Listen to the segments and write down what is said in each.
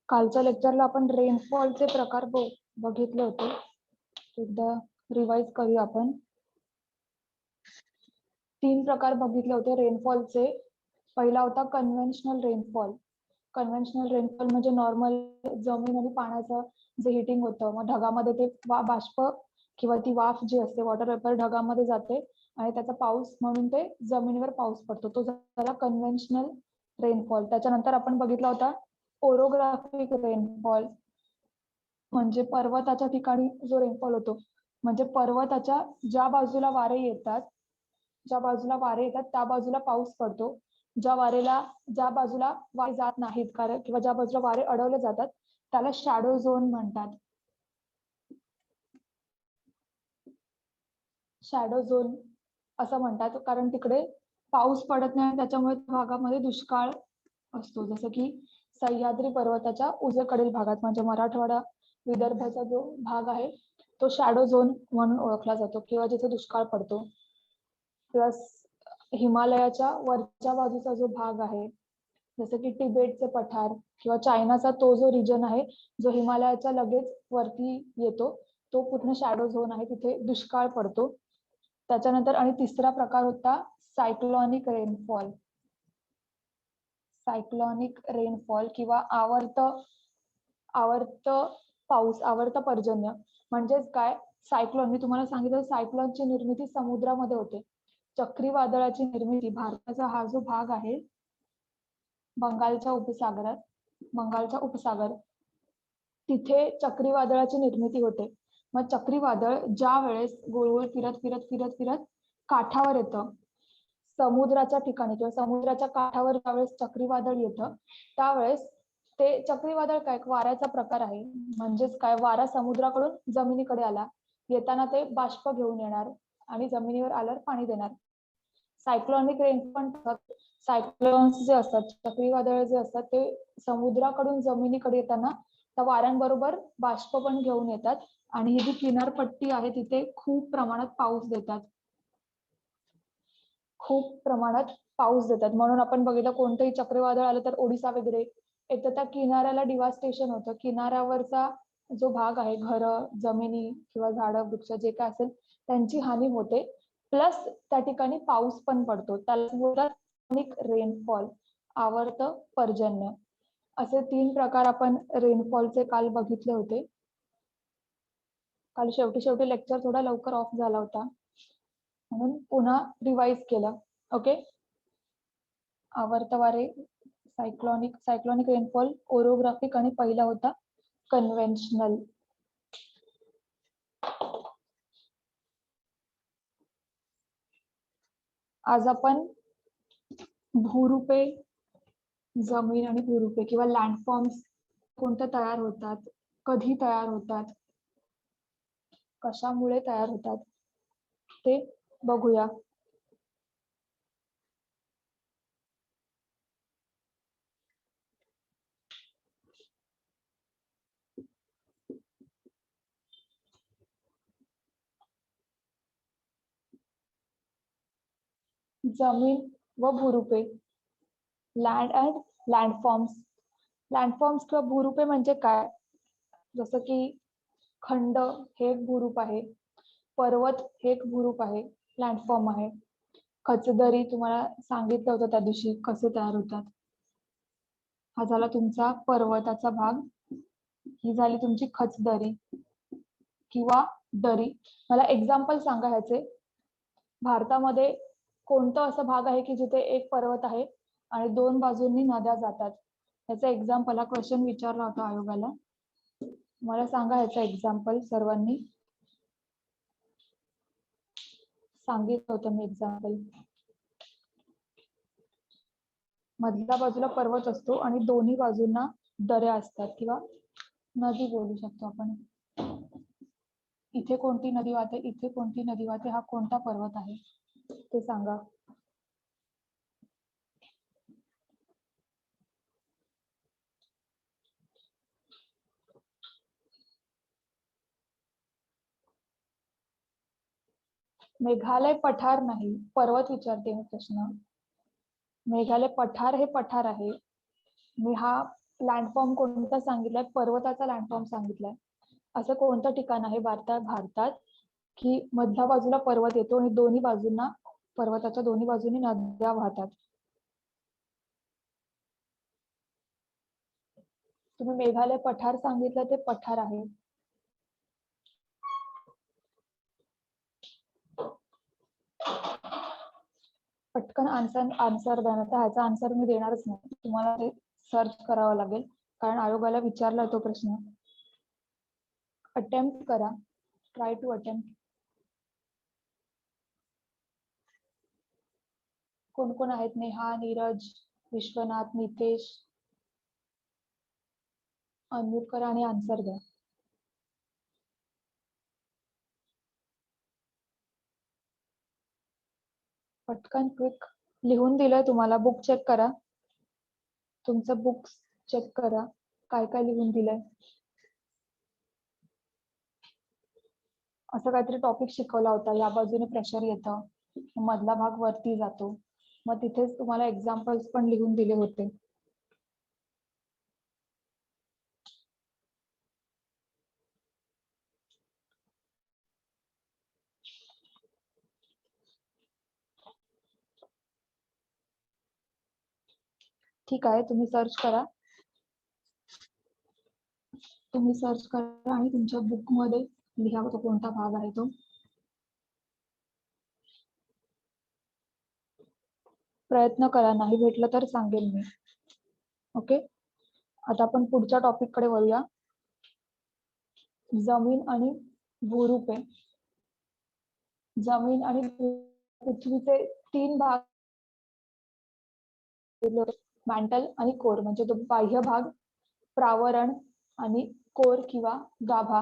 कालच्या लेक्चरला आपण रेनफॉलचे प्रकार बघितले होते. एकदा रिवाइज करूया आपण. 3 प्रकार बघितले होते रेनफॉलचे. पहिला होता कन्व्हेन्शनल रेनफॉल. कन्व्हेन्शनल रेनफॉल म्हणजे नॉर्मल जमीन आणि पाण्याचं जे हिटिंग होतं, मग ढगामध्ये ते बाष्प किंवा ती वाफ जी असते वॉटर वेपर ढगामध्ये जाते आणि त्याचा पाऊस म्हणून ते जमिनीवर पाऊस पडतो. तो झाला कन्व्हेन्शनल रेनफॉल. त्याच्यानंतर आपण बघितला होता ओरोग्राफिक रेनफॉल, म्हणजे पर्वताच्या ठिकाणी जो रेनफॉल होतो, म्हणजे पर्वताच्या ज्या बाजूला वारे येतात त्या बाजूला पाऊस पडतो. ज्या बाजूला वारे जात नाहीत कारण किंवा ज्या बाजूला वारे अडवले जातात त्याला शॅडो झोन म्हणतात. शॅडो झोन असं म्हणतात कारण तिकडे पाऊस पडत नाही, त्याच्यामुळे भागामध्ये दुष्काळ असतो. जसं की सह्याद्री पर्वताच्या उजवीकडील भागात म्हणजे मराठवाडा विदर्भाचा जो भाग आहे तो शॅडो झोन म्हणून ओळखला जातो किंवा जिथे दुष्काळ पडतो. प्लस हिमालयाच्या वरच्या बाजूचा जो भाग आहे, जसं की तिबेटचे पठार किंवा चायनाचा तो जो रिजन आहे जो हिमालयाच्या लगेच वरती येतो, तो पूर्ण शॅडो झोन आहे, तिथे दुष्काळ पडतो. त्याच्यानंतर आणि तिसरा प्रकार होता सायक्लॉनिक रेनफॉल. सायक्लॉनिक रेनफॉल किंवा आवर्त पाऊस, आवर्त पर्जन्य. म्हणजेच काय, सायक्लोन मी तुम्हाला सांगितलं, सायक्लोनची निर्मिती समुद्रामध्ये होते. चक्रीवादळाची निर्मिती भारताचा हा जो भाग आहे बंगालचा उपसागर, तिथे चक्रीवादळाची निर्मिती होते. मग चक्रीवादळ ज्या वेळेस गोल फिरत फिरत फिरत फिरत काठावर येतं, समुद्राच्या ठिकाणी किंवा समुद्राच्या काठावर ज्यावेळेस चक्रीवादळ येतं त्यावेळेस ते चक्रीवादळ काय वाऱ्याचा प्रकार आहे. म्हणजेच काय, वारा समुद्राकडून जमिनीकडे आला, येताना ते बाष्प घेऊन येणार आणि जमिनीवर आल्यावर पाणी देणार. सायक्लॉनिक रेनफॉल, सायक्लोन्स जे असतात, चक्रीवादळ जे असतात, ते समुद्राकडून जमिनीकडे येताना त्या वाऱ्यांबरोबर बाष्प पण घेऊन येतात आणि ही जी किनारपट्टी आहे तिथे खूप प्रमाणात पाऊस देतात. म्हणून आपण बघितलं कोणतंही चक्रीवादळ आलं तर ओडिसा वगैरे येतं, त्या किनाऱ्याला डिवास्टेशन होतं. किनाऱ्यावरचा जो भाग आहे, घरं, जमिनी किंवा झाडं वृक्ष जे काय असेल त्यांची हानी होते. प्लस त्या ठिकाणी पाऊस पण पडतो. त्याला बोलतात रेनफॉल, आवर्त पर्जन्य. असे 3 प्रकार आपण रेनफॉलचे काल बघितले होते. काल शेवटी लेक्चर थोडा लवकर ऑफ झाला होता म्हणून पुन्हा रिवाइज केलं. ओके, आवर्त वारे, सायक्लॉनिक रेनफॉल, ओरोग्राफिक आणि पहिला होता कन्व्हेन्शनल. आज आपण भूरूपे, जमीन आणि भूरूपे किंवा लँडफॉर्म्स कोणते तयार होतात, कधी तयार होतात, कशामुळे तयार होतात ते बघूया. जमीन व भूरूपे, लँड अँड लँडफॉर्म्स. लँडफॉर्म्स किंवा भूरूपे म्हणजे काय, जसं की खंड हे एक भूरूप आहे, पर्वत हे एक भूरूप आहे, लँडफॉर्म आहे. खचदरी तुम्हाला सांगितलं होतं त्या दिवशी कसे तयार होतात. हा झाला तुमचा पर्वताचा भाग, ही झाली तुमची खचदरी किंवा दरी. मला एक्झाम्पल सांगा ह्याचे. भारतामध्ये कोणता असा भाग आहे की जिथे एक पर्वत आहे आणि 2 बाजूंनी नद्या जातात? याचा एक्झाम्पल, हा क्वेश्चन विचारला होता आयोगाला. मला सांगा ह्याचा एक्झाम्पल. सर्वांनी सांगितलं होतं मी एक्झाम्पल. मधल्या बाजूला पर्वत असतो आणि दोन्ही बाजूंना दऱ्या असतात किंवा नदी बोलू शकतो आपण. इथे कोणती नदी वाहते, इथे कोणती नदी वाहते, हा कोणता पर्वत आहे ते सांगा. मेघालय पठार नाही, पर्वत विचारते मी प्रश्न. मेघालय पठार हे पठार आहे. मी हा लँडफॉर्म कोणता सांगितलाय? पर्वताचा लँडफॉर्म सांगितलाय. असं कोणतं ठिकाण आहे भारतात की मधल्या बाजूला पर्वत येतो आणि दोन्ही बाजूंना पर्वताच्या दोन्ही बाजूनी नद्या वाहतात? तुम्ही मेघालय पठार सांगितलं, ते पठार आहे. पटकन आन्सर द्या, तर ह्याचा आन्सर मी देणारच नाही. तुम्हाला ते सर्च करावं लागेल, कारण आयोगाला विचारला तो प्रश्न. अटेम्प्ट करा, ट्राय टू अटेम्प्ट. कोण कोण आहेत? नेहा, नीरज, विश्वनाथ, नितेश. अनम्यूट करा आणि आन्सर द्या. पटकन क्विक. लिहून दिलंय तुम्हाला, बुक चेक करा. तुमचं बुक चेक करा, काय काय लिहून दिलंय. असं काहीतरी टॉपिक शिकवला होता, या बाजूने प्रेशर येतं, मधला भाग वरती जातो, मग तिथेच तुम्हाला एक्झाम्पल्स पण लिहून दिले होते. ठीक आहे, तुम्ही सर्च करा. तुम्ही सर्च करा आणि तुमच्या बुक मध्ये लिहा तो कोणता भाग आहे तो. प्रयत्न करा, नाही भेटलं तर सांगेल मी. ओके, आता आपण पुढच्या टॉपिक कडे वळूया. जमीन आणि भूरूपे. जमीन आणि पृथ्वीचे 3 भाग, मॅन्टल आणि कोर, म्हणजे तो बाह्य भाग, प्रावरण आणि कोर किंवा गाभा.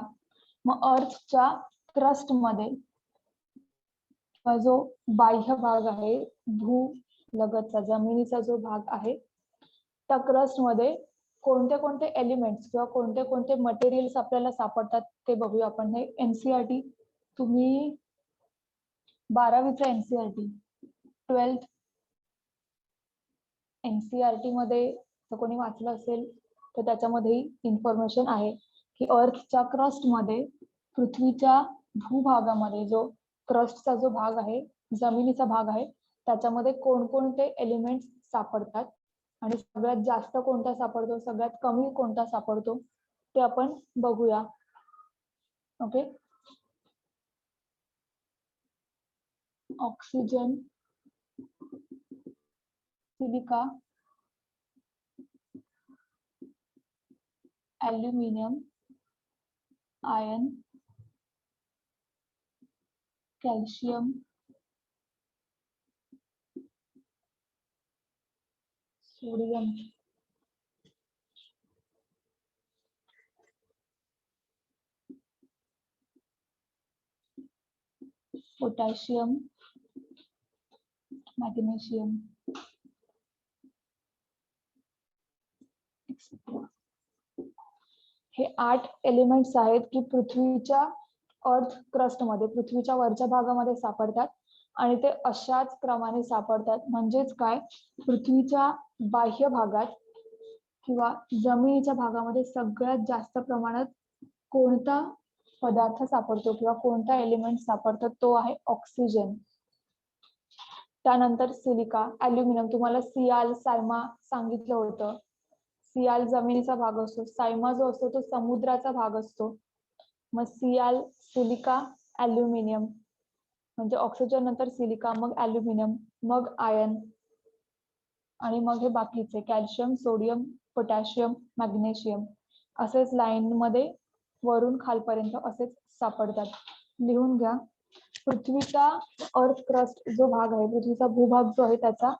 मग अर्थच्या क्रस्ट मध्ये जो बाह्य भाग आहे, भू लगतचा जमिनीचा जो भाग आहे, त्या क्रस्ट मध्ये कोणते कोणते एलिमेंट्स किंवा कोणते कोणते मटेरियल्स आपल्याला सापडतात ते बघूया आपण. हे एनसीईआरटी, तुम्ही 12वीचा एनसीईआरटी, 12th एनसीईआरटी मध्ये कोणी वाचलं असेल तर त्याच्यामध्येही इन्फॉर्मेशन आहे की अर्थच्या क्रस्ट मध्ये, पृथ्वीच्या भूभागामध्ये जो क्रस्टचा जो भाग आहे, जमिनीचा भाग आहे, त्याच्यामध्ये कोणकोणते एलिमेंट्स सापडतात आणि सगळ्यात जास्त कोणता सापडतो, सगळ्यात कमी कोणता सापडतो, ते आपण बघूया. Okay, oxygen, silica, aluminium, iron, calcium, sodium, potassium, magnesium. हे 8 एलिमेंट्स आहेत की पृथ्वीच्या अर्थ क्रस्ट मध्ये, पृथ्वीच्या वरच्या भागामध्ये सापडतात आणि ते अशाच क्रमाने सापडतात. म्हणजेच काय, पृथ्वीच्या बाह्य भागात किंवा जमिनीच्या भागामध्ये सगळ्यात जास्त प्रमाणात कोणता पदार्थ सापडतो किंवा कोणता एलिमेंट सापडतो, तो आहे ऑक्सिजन. त्यानंतर सिलिका, ॲल्युमिनियम. तुम्हाला सियाल, सायमा सांगितलं होतं. सियाल जमिनीचा भाग असतो, सायमा जो असतो तो समुद्राचा भाग असतो. मग सियाल, सिलिका, ॲल्युमिनियम, म्हणजे ऑक्सिजन नंतर सिलिका, मग ॲल्युमिनियम, मग आयर्न, आणि मग हे बाकीचे कॅल्शियम, सोडियम, पोटॅशियम, मॅग्नेशियम, असेच लाईन मध्ये वरून खालपर्यंत असेच सापडतात. लिहून घ्या. पृथ्वीचा अर्थ क्रस्ट जो भाग आहे, पृथ्वीचा भूभाग जो आहे, त्याचा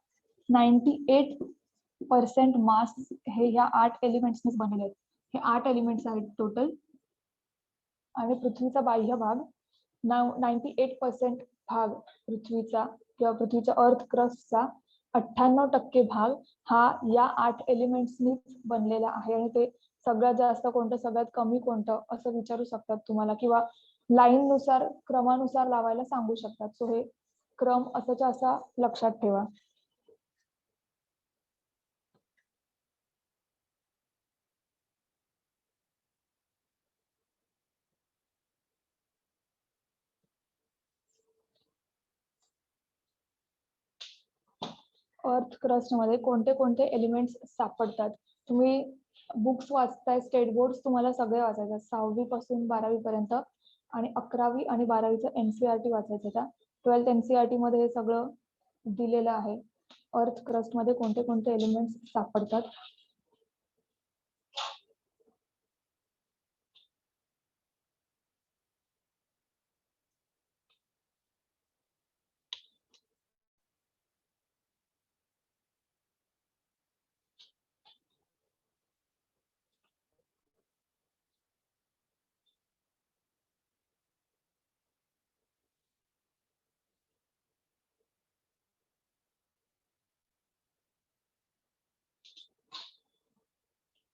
98% मास हे ह्या 8 एलिमेंट्सनीच बनलेले आहेत. हे 8 एलिमेंट्स आहेत टोटल. आणि पृथ्वीचा बाह्य भाग 98% भाग पृथ्वीचा किंवा पृथ्वीच्या अर्थ क्रस्टचा 98% भाग हा या 8 एलिमेंट्सनीच बनलेला आहे. आणि ते सगळ्यात जास्त कोणतं, सगळ्यात कमी कोणतं, असं विचारू शकतात तुम्हाला, किंवा लाईन नुसार, क्रमानुसार लावायला सांगू शकतात. सो हे क्रम असाच्या असा लक्षात ठेवा. अर्थ क्रस्ट मध्ये कोणते कोणते एलिमेंट्स सापडतात? तुम्ही बुक्स वाचताय, स्टेट बोर्ड तुम्हाला सगळे वाचायचं 6वी पासून 12वी पर्यंत, आणि 11वी आणि 12वीचं NCERT वाचायचं का? 12th NCERT मध्ये हे सगळं दिलेलं आहे. अर्थ क्रस्ट मध्ये कोणते कोणते एलिमेंट्स सापडतात?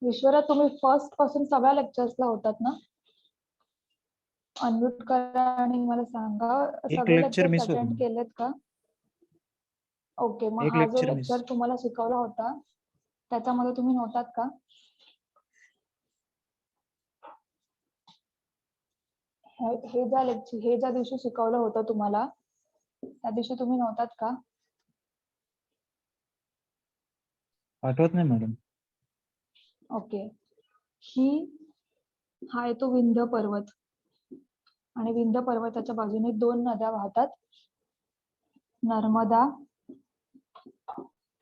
विश्वरा, तुम्ही फर्स्ट पासून सगळ्या लेक्चर्सला होतात ना? अनम्यूट करा आणि मला सांगा, एक सगळे लेक्चर लेक्चर्स मिस होतो. अटेंड केलेत का? ओके, मग एक हा जो लेक्चर मिस. लेक्चर तुम्हाला शिकवला होता त्याच्यामध्ये तुम्ही नव्हतात का? हे ज्या दिवशी शिकवलं होतं तुम्हाला त्या दिवशी तुम्ही नव्हतात का? आठवत नाही मॅडम. ओके. हा येतो विंध्य पर्वत, आणि विंध्य पर्वताच्या बाजूने 2 नद्या वाहतात, नर्मदा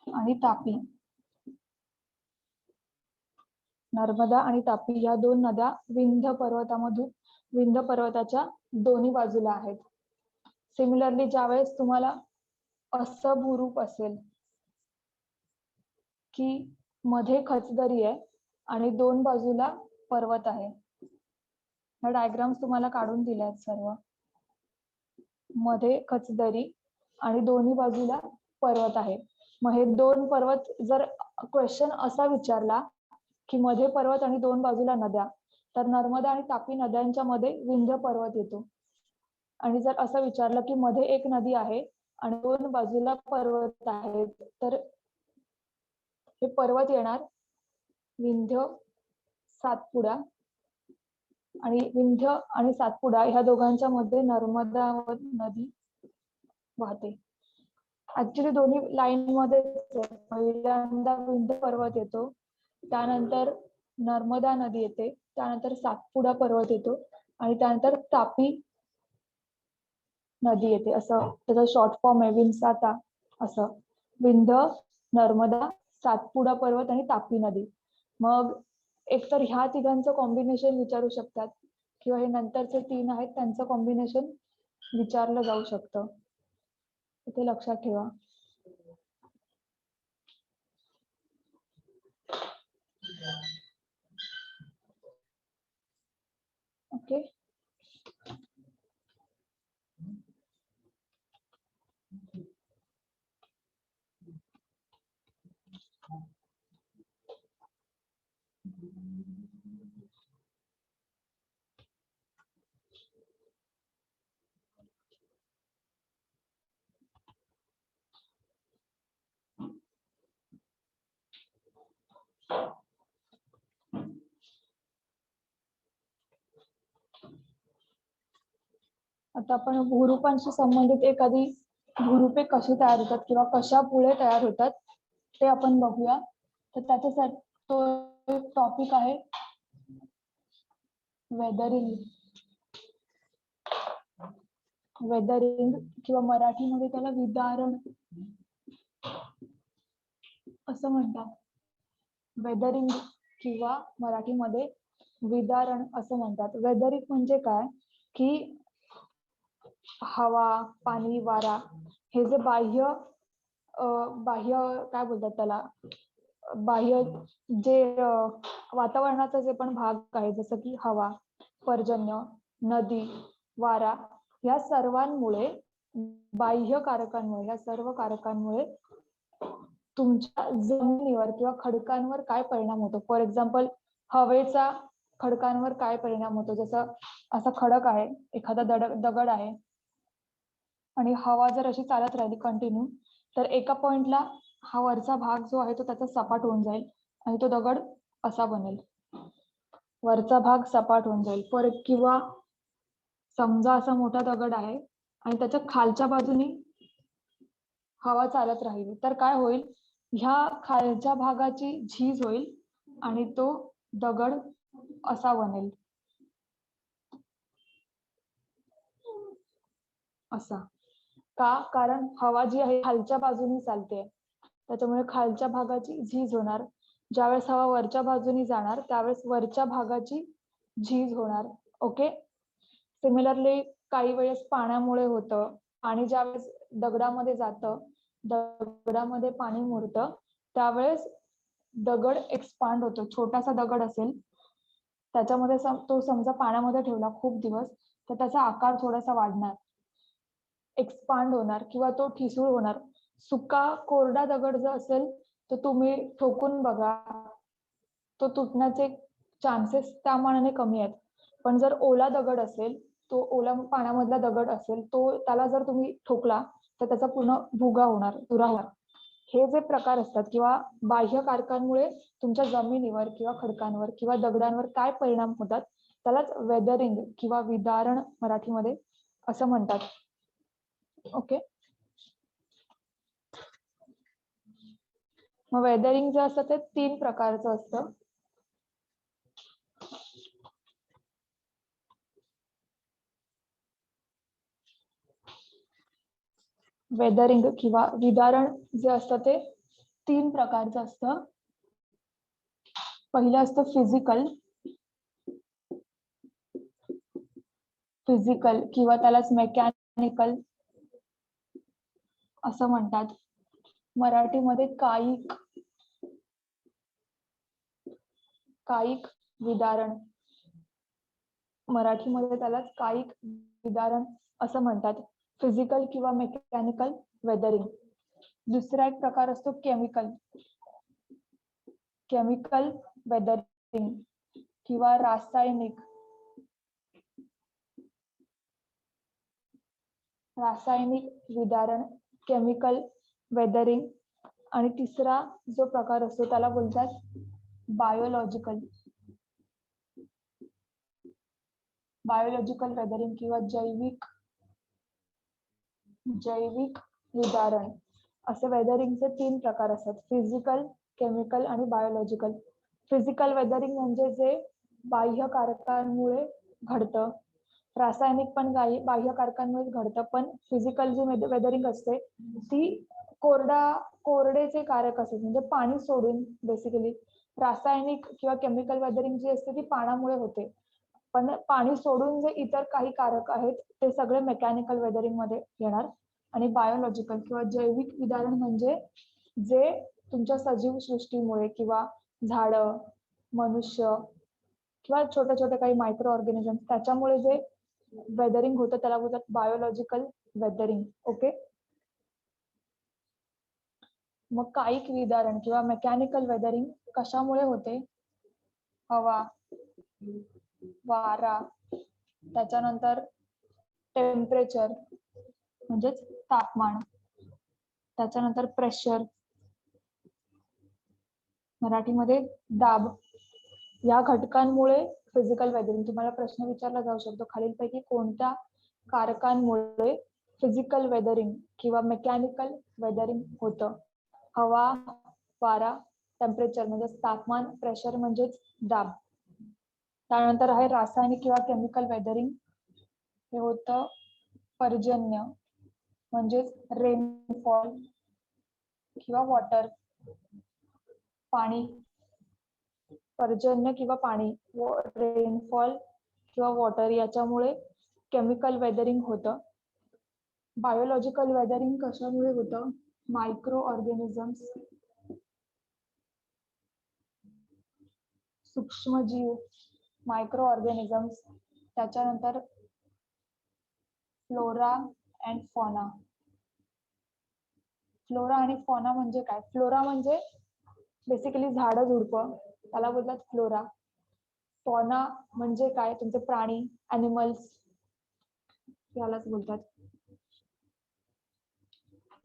आणि तापी. नर्मदा आणि तापी या 2 नद्या विंध्य पर्वताच्या दोन्ही बाजूला आहेत. सिमिलरली ज्यावेळेस तुम्हाला असं भूरूप असेल की मध्ये खचदरी आहे आणि 2 बाजूला पर्वत आहे, ह्या डायग्राम्स तुम्हाला काढून दिल्या आहेत सर्व. मध्ये खचदरी आणि दोन्ही बाजूला पर्वत आहे. मग हे 2 पर्वत, जर क्वेश्चन असा विचारला की मध्ये पर्वत आणि 2 बाजूला नद्या, तर नर्मदा आणि तापी नद्यांच्या मध्ये विंध्य पर्वत येतो. आणि जर असं विचारलं की मध्ये एक नदी आहे आणि 2 बाजूला पर्वत आहेत, तर हे पर्वत येणार विंध्य सातपुडा, आणि विंध्य आणि सातपुडा ह्या दोघांच्या मध्ये नर्मदा नदी वाहते. ऍक्च्युली दोन्ही लाईन मध्ये पहिल्यांदा विंध्य पर्वत येतो, त्यानंतर नर्मदा नदी येते, त्यानंतर सातपुडा पर्वत येतो, आणि त्यानंतर तापी नदी येते. असं त्याचा शॉर्ट फॉर्म आहे विंसाता. असं विंध्य, नर्मदा, सातपुडा पर्वत आणि तापी नदी. मग एकतर ह्या तिघांचं कॉम्बिनेशन विचारू शकतात, किंवा हे नंतरचे 3 आहेत त्यांचं कॉम्बिनेशन विचारलं जाऊ शकतं. ते लक्षात ठेवा. ओके. आता आपण भूरूपांशी संबंधित एखादी भूरूपे कशी तयार होतात किंवा कशामुळे तयार होतात ते आपण बघूया. तर त्याच्यासाठी तो टॉपिक आहे वेदरिंग. वेदरिंग किंवा मराठीमध्ये त्याला विदारण असं म्हणतात. वेदरिंग किंवा मराठीमध्ये विदारण असं म्हणतात. वेदरिंग म्हणजे काय की हवा, पाणी, वारा हे जे बाह्य काय बोलतात त्याला, बाह्य जे वातावरणाचा जे पण भाग आहे, जसं की हवा, पर्जन्य, नदी, वारा, या सर्वांमुळे, बाह्य कारकांमुळे, या सर्व कारकांमुळे तुमच्या जमिनीवर किंवा खडकांवर काय परिणाम होतो. फॉर एक्झाम्पल, हवेचा खडकांवर काय परिणाम होतो. जसं असा खडक आहे, एखादा दगड आहे, आणि हवा जर अशी चालत राहिली कंटिन्यू, तर एका पॉइंटला हा वरचा भाग जो आहे तो त्याचा सपाट होऊन जाईल आणि तो दगड असा बनेल, वरचा भाग सपाट होऊन जाईल. किंवा समजा असा मोठा दगड आहे आणि त्याच्या खालच्या बाजूनी हवा चालत राहिली तर काय होईल, ह्या खालच्या भागाची झीज होईल आणि तो दगड असा बनेल, असा. का? कारण हवा जी आहे खालच्या बाजूनी चालते, त्याच्यामुळे खालच्या भागाची झीज होणार. ज्यावेळेस हवा वरच्या बाजूनी जाणार त्यावेळेस वरच्या भागाची झीज होणार. ओके. सिमिलरली काही वेळेस पाण्यामुळे होतं. पाणी ज्यावेळेस दगडामध्ये जातं, दगडामध्ये पाणी मुरतं, त्यावेळेस दगड एक्सपांड होतो. छोटासा दगड असेल त्याच्यामध्ये तो समजा पाण्यामध्ये ठेवला खूप दिवस, तर त्याचा आकार थोडासा वाढणार, एक्सपांड होणार किंवा तो ठिसूळ होणार. सुका कोरडा दगड जर असेल तर तुम्ही ठोकून बघा, तो तुटण्याचे चान्सेस त्या मानाने कमी आहेत. पण जर ओला दगड असेल, तो ओला पाण्यामधला दगड असेल, तो त्याला जर तुम्ही ठोकला तर त्याचा पूर्ण भुगा होणार, तुरा होणार. हे जे प्रकार असतात किंवा बाह्य कारकांमुळे तुमच्या जमिनीवर किंवा खडकांवर किंवा दगडांवर काय परिणाम होतात त्यालाच वेदरिंग किंवा विदारण मराठीमध्ये असं म्हणतात. ओके. मग वेदरिंग जे असतं ते 3 प्रकारचं असतं. वेदरिंग किंवा विदारण जे असतं ते 3 प्रकारचं असतं. पहिलं असतं फिजिकल किंवा त्यालाच मेकॅनिकल असं म्हणतात. मराठीमध्ये कायिक विदारण, मराठीमध्ये त्यालाच कायिक विदारण असं म्हणतात. फिजिकल किंवा मेकॅनिकल वेदरिंग. दुसरा एक प्रकार असतो केमिकल वेदरिंग किंवा रासायनिक विदारण, केमिकल वेदरिंग. आणि तिसरा जो प्रकार असतो त्याला बोलतात बायोलॉजिकल वेदरिंग किंवा जैविक विदारण. असे वेदरिंगचे 3 प्रकार असतात, फिजिकल, केमिकल आणि बायोलॉजिकल. फिजिकल वेदरिंग म्हणजे जे बाह्य कारकांमुळे घडतं. रासायनिक पण बाह्य कारकांमुळे घडतं, पण फिजिकल जी वेदरिंग असते ती कोरडेचे कारक असतात, म्हणजे पाणी सोडून. बेसिकली रासायनिक किंवा केमिकल वेदरिंग जी असते ती पाण्यामुळे होते, पण पाणी सोडून जे इतर काही कारक आहेत ते सगळे मेकॅनिकल वेदरिंग मध्ये येणार. आणि बायोलॉजिकल किंवा जैविक विदारण म्हणजे जे तुमच्या सजीव सृष्टीमुळे किंवा झाडं, मनुष्य किंवा छोटे छोटे काही मायक्रो ऑर्गॅनिझम त्याच्यामुळे जे वेदरिंग होतं त्याला बोलतात बायोलॉजिकल वेदरिंग. ओके. मग कायिक विदारण किंवा मेकॅनिकल वेदरिंग कशामुळे होते? हवा, वारा, त्याच्यानंतर टेम्परेचर म्हणजेच तापमान, त्याच्यानंतर प्रेशर, मराठीमध्ये दाब, या घटकांमुळे फिजिकल वेदरिंग. तुम्हाला प्रश्न विचारला जाऊ शकतो, खालीलपैकी कोणत्या कारकांमुळे फिजिकल वेदरिंग किंवा मेकॅनिकल वेदरिंग होतं? हवा, वारा, टेम्परेचर म्हणजेच तापमान, प्रेशर म्हणजेच दाब. त्यानंतर आहे रासायनिक किंवा केमिकल वेदरिंग. हे होतं पर्जन्य म्हणजेच रेनफॉल किंवा वॉटर, पाणी, पर्जन्य किंवा पाणी, रेनफॉल किंवा वॉटर, याच्यामुळे केमिकल वेदरिंग होतं. बायोलॉजिकल वेदरिंग कशामुळे होतं? मायक्रो ऑर्गॅनिझम्स, सूक्ष्मजीव, मायक्रो ऑर्गॅनिझम्स, त्याच्यानंतर फ्लोरा अँड फॉना. फ्लोरा आणि फॉना म्हणजे काय? फ्लोरा म्हणजे बेसिकली झाडं झुडपं, त्याला बोलतात फ्लोरा. फॉना म्हणजे काय? तुमचे प्राणी, अॅनिमल्स, यालाच बोलतात.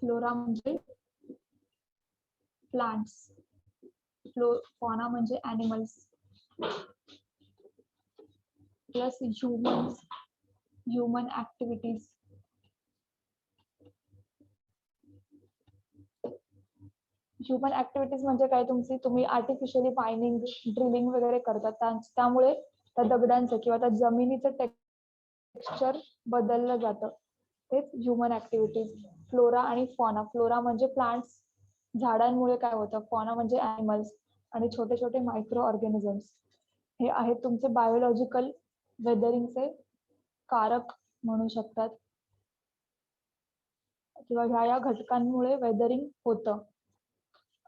फ्लोरा म्हणजे प्लांट्स, फॉना म्हणजे animals, plus human activities. Human activities म्हणजे काय, तुम्ही आर्टिफिशियली मायनिंग ड्रिलिंग वगैरे करतात, त्यामुळे त्या दगडांचं किंवा त्या जमिनीचं टेक्स्चर बदललं जातं, तेच ह्युमन ऍक्टिव्हिटीज. फ्लोरा आणि फॉना. फ्लोरा म्हणजे प्लांट्स, झाडांमुळे काय होतं, फॉना म्हणजे ॲनिमल्स आणि छोटे छोटे मायक्रो ऑर्गॅनिझम्स. हे आहेत तुमचे बायोलॉजिकल वेदरिंगचे कारक म्हणू शकतात, किंवा ह्या घटकांमुळे वेदरिंग होतं.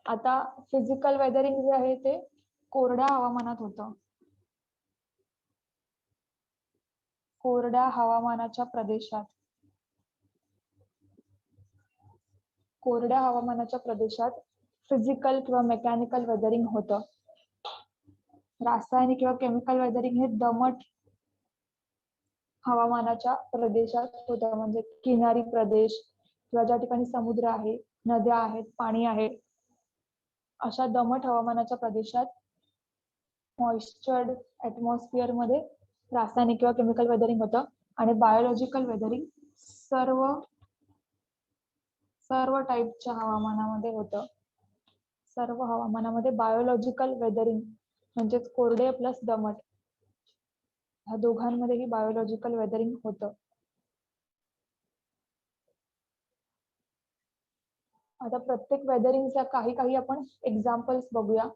आता फिजिकल वेदरिंग जे आहे ते कोरड्या हवामानात होतं. कोरड्या हवामानाच्या प्रदेशात, कोरड्या हवामानाच्या प्रदेशात फिजिकल किंवा मेकॅनिकल वेदरिंग होतं. रासायनिक किंवा केमिकल वेदरिंग हे दमट हवामानाच्या प्रदेशात होतं, म्हणजे किनारी प्रदेश किंवा ज्या ठिकाणी समुद्र आहे, नद्या आहेत, पाणी आहे, अशा दमट हवामानाच्या प्रदेशात मॉइश्चर्ड ऍटमॉस्फिअर मध्ये रासायनिक किंवा केमिकल वेदरिंग होतं. आणि बायोलॉजिकल वेदरिंग सर्व टाईपच्या हवामानामध्ये होतं. सर्व हवामानामध्ये बायोलॉजिकल वेदरिंग म्हणजेच कोरडे प्लस दमट, ह्या दोघांमध्येही बायोलॉजिकल वेदरिंग होतं. आता प्रत्येक वेदरिंगच्या काही आपण एक्झाम्पल्स बघूया.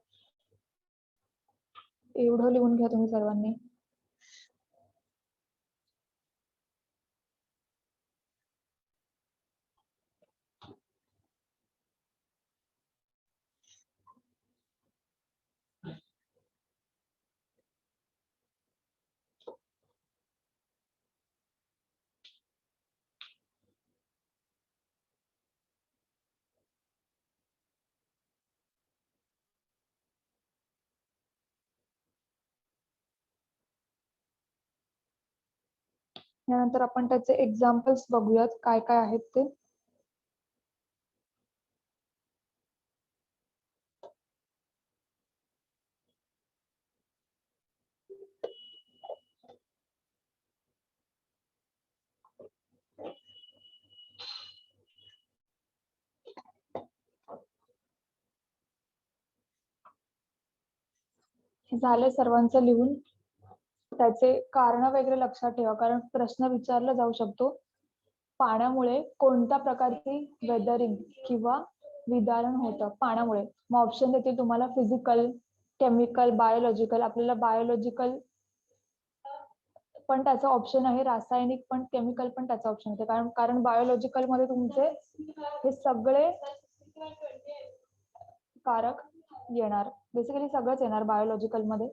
एवढं लिहून घ्या तुम्ही सर्वांनी. यानंतर आपण त्याचे एक्झाम्पल्स बघूयात, काय काय आहेत ते. झाले सर्वांचं लिहून. त्याचे कारण वगैरे लक्षात ठेवा, कारण प्रश्न विचारला जाऊ शकतो. पाण्यामुळे कोणत्या प्रकारची वेदरिंग किंवा विदारण होतं पाण्यामुळे. मग ऑप्शन देतील तुम्हाला फिजिकल, केमिकल, बायोलॉजिकल. आपल्याला बायोलॉजिकल पण त्याचा ऑप्शन आहे, रासायनिक पण, केमिकल पण त्याचा ऑप्शन आहे. कारण बायोलॉजिकल मध्ये तुमचे हे सगळे कारक येणार, बेसिकली सगळंच येणार बायोलॉजिकल मध्ये.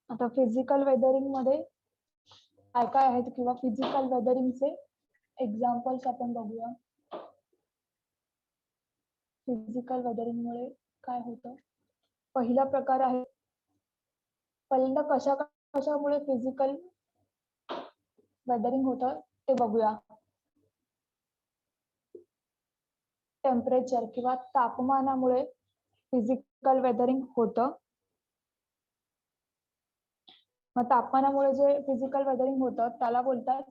आता फिजिकल वेदरिंग मध्ये काय काय आहेत किंवा फिजिकल वेदरिंगचे एक्झाम्पल्स आपण बघूया. फिजिकल वेदरिंग मुळे काय होतं. पहिला प्रकार आहे, पहिल्यांदा कशामुळे फिजिकल वेदरिंग होतं ते बघूया. टेम्परेचर किंवा तापमानामुळे फिजिकल वेदरिंग होतं. मग तापमानामुळे जे फिजिकल वेदरिंग होतं त्याला बोलतात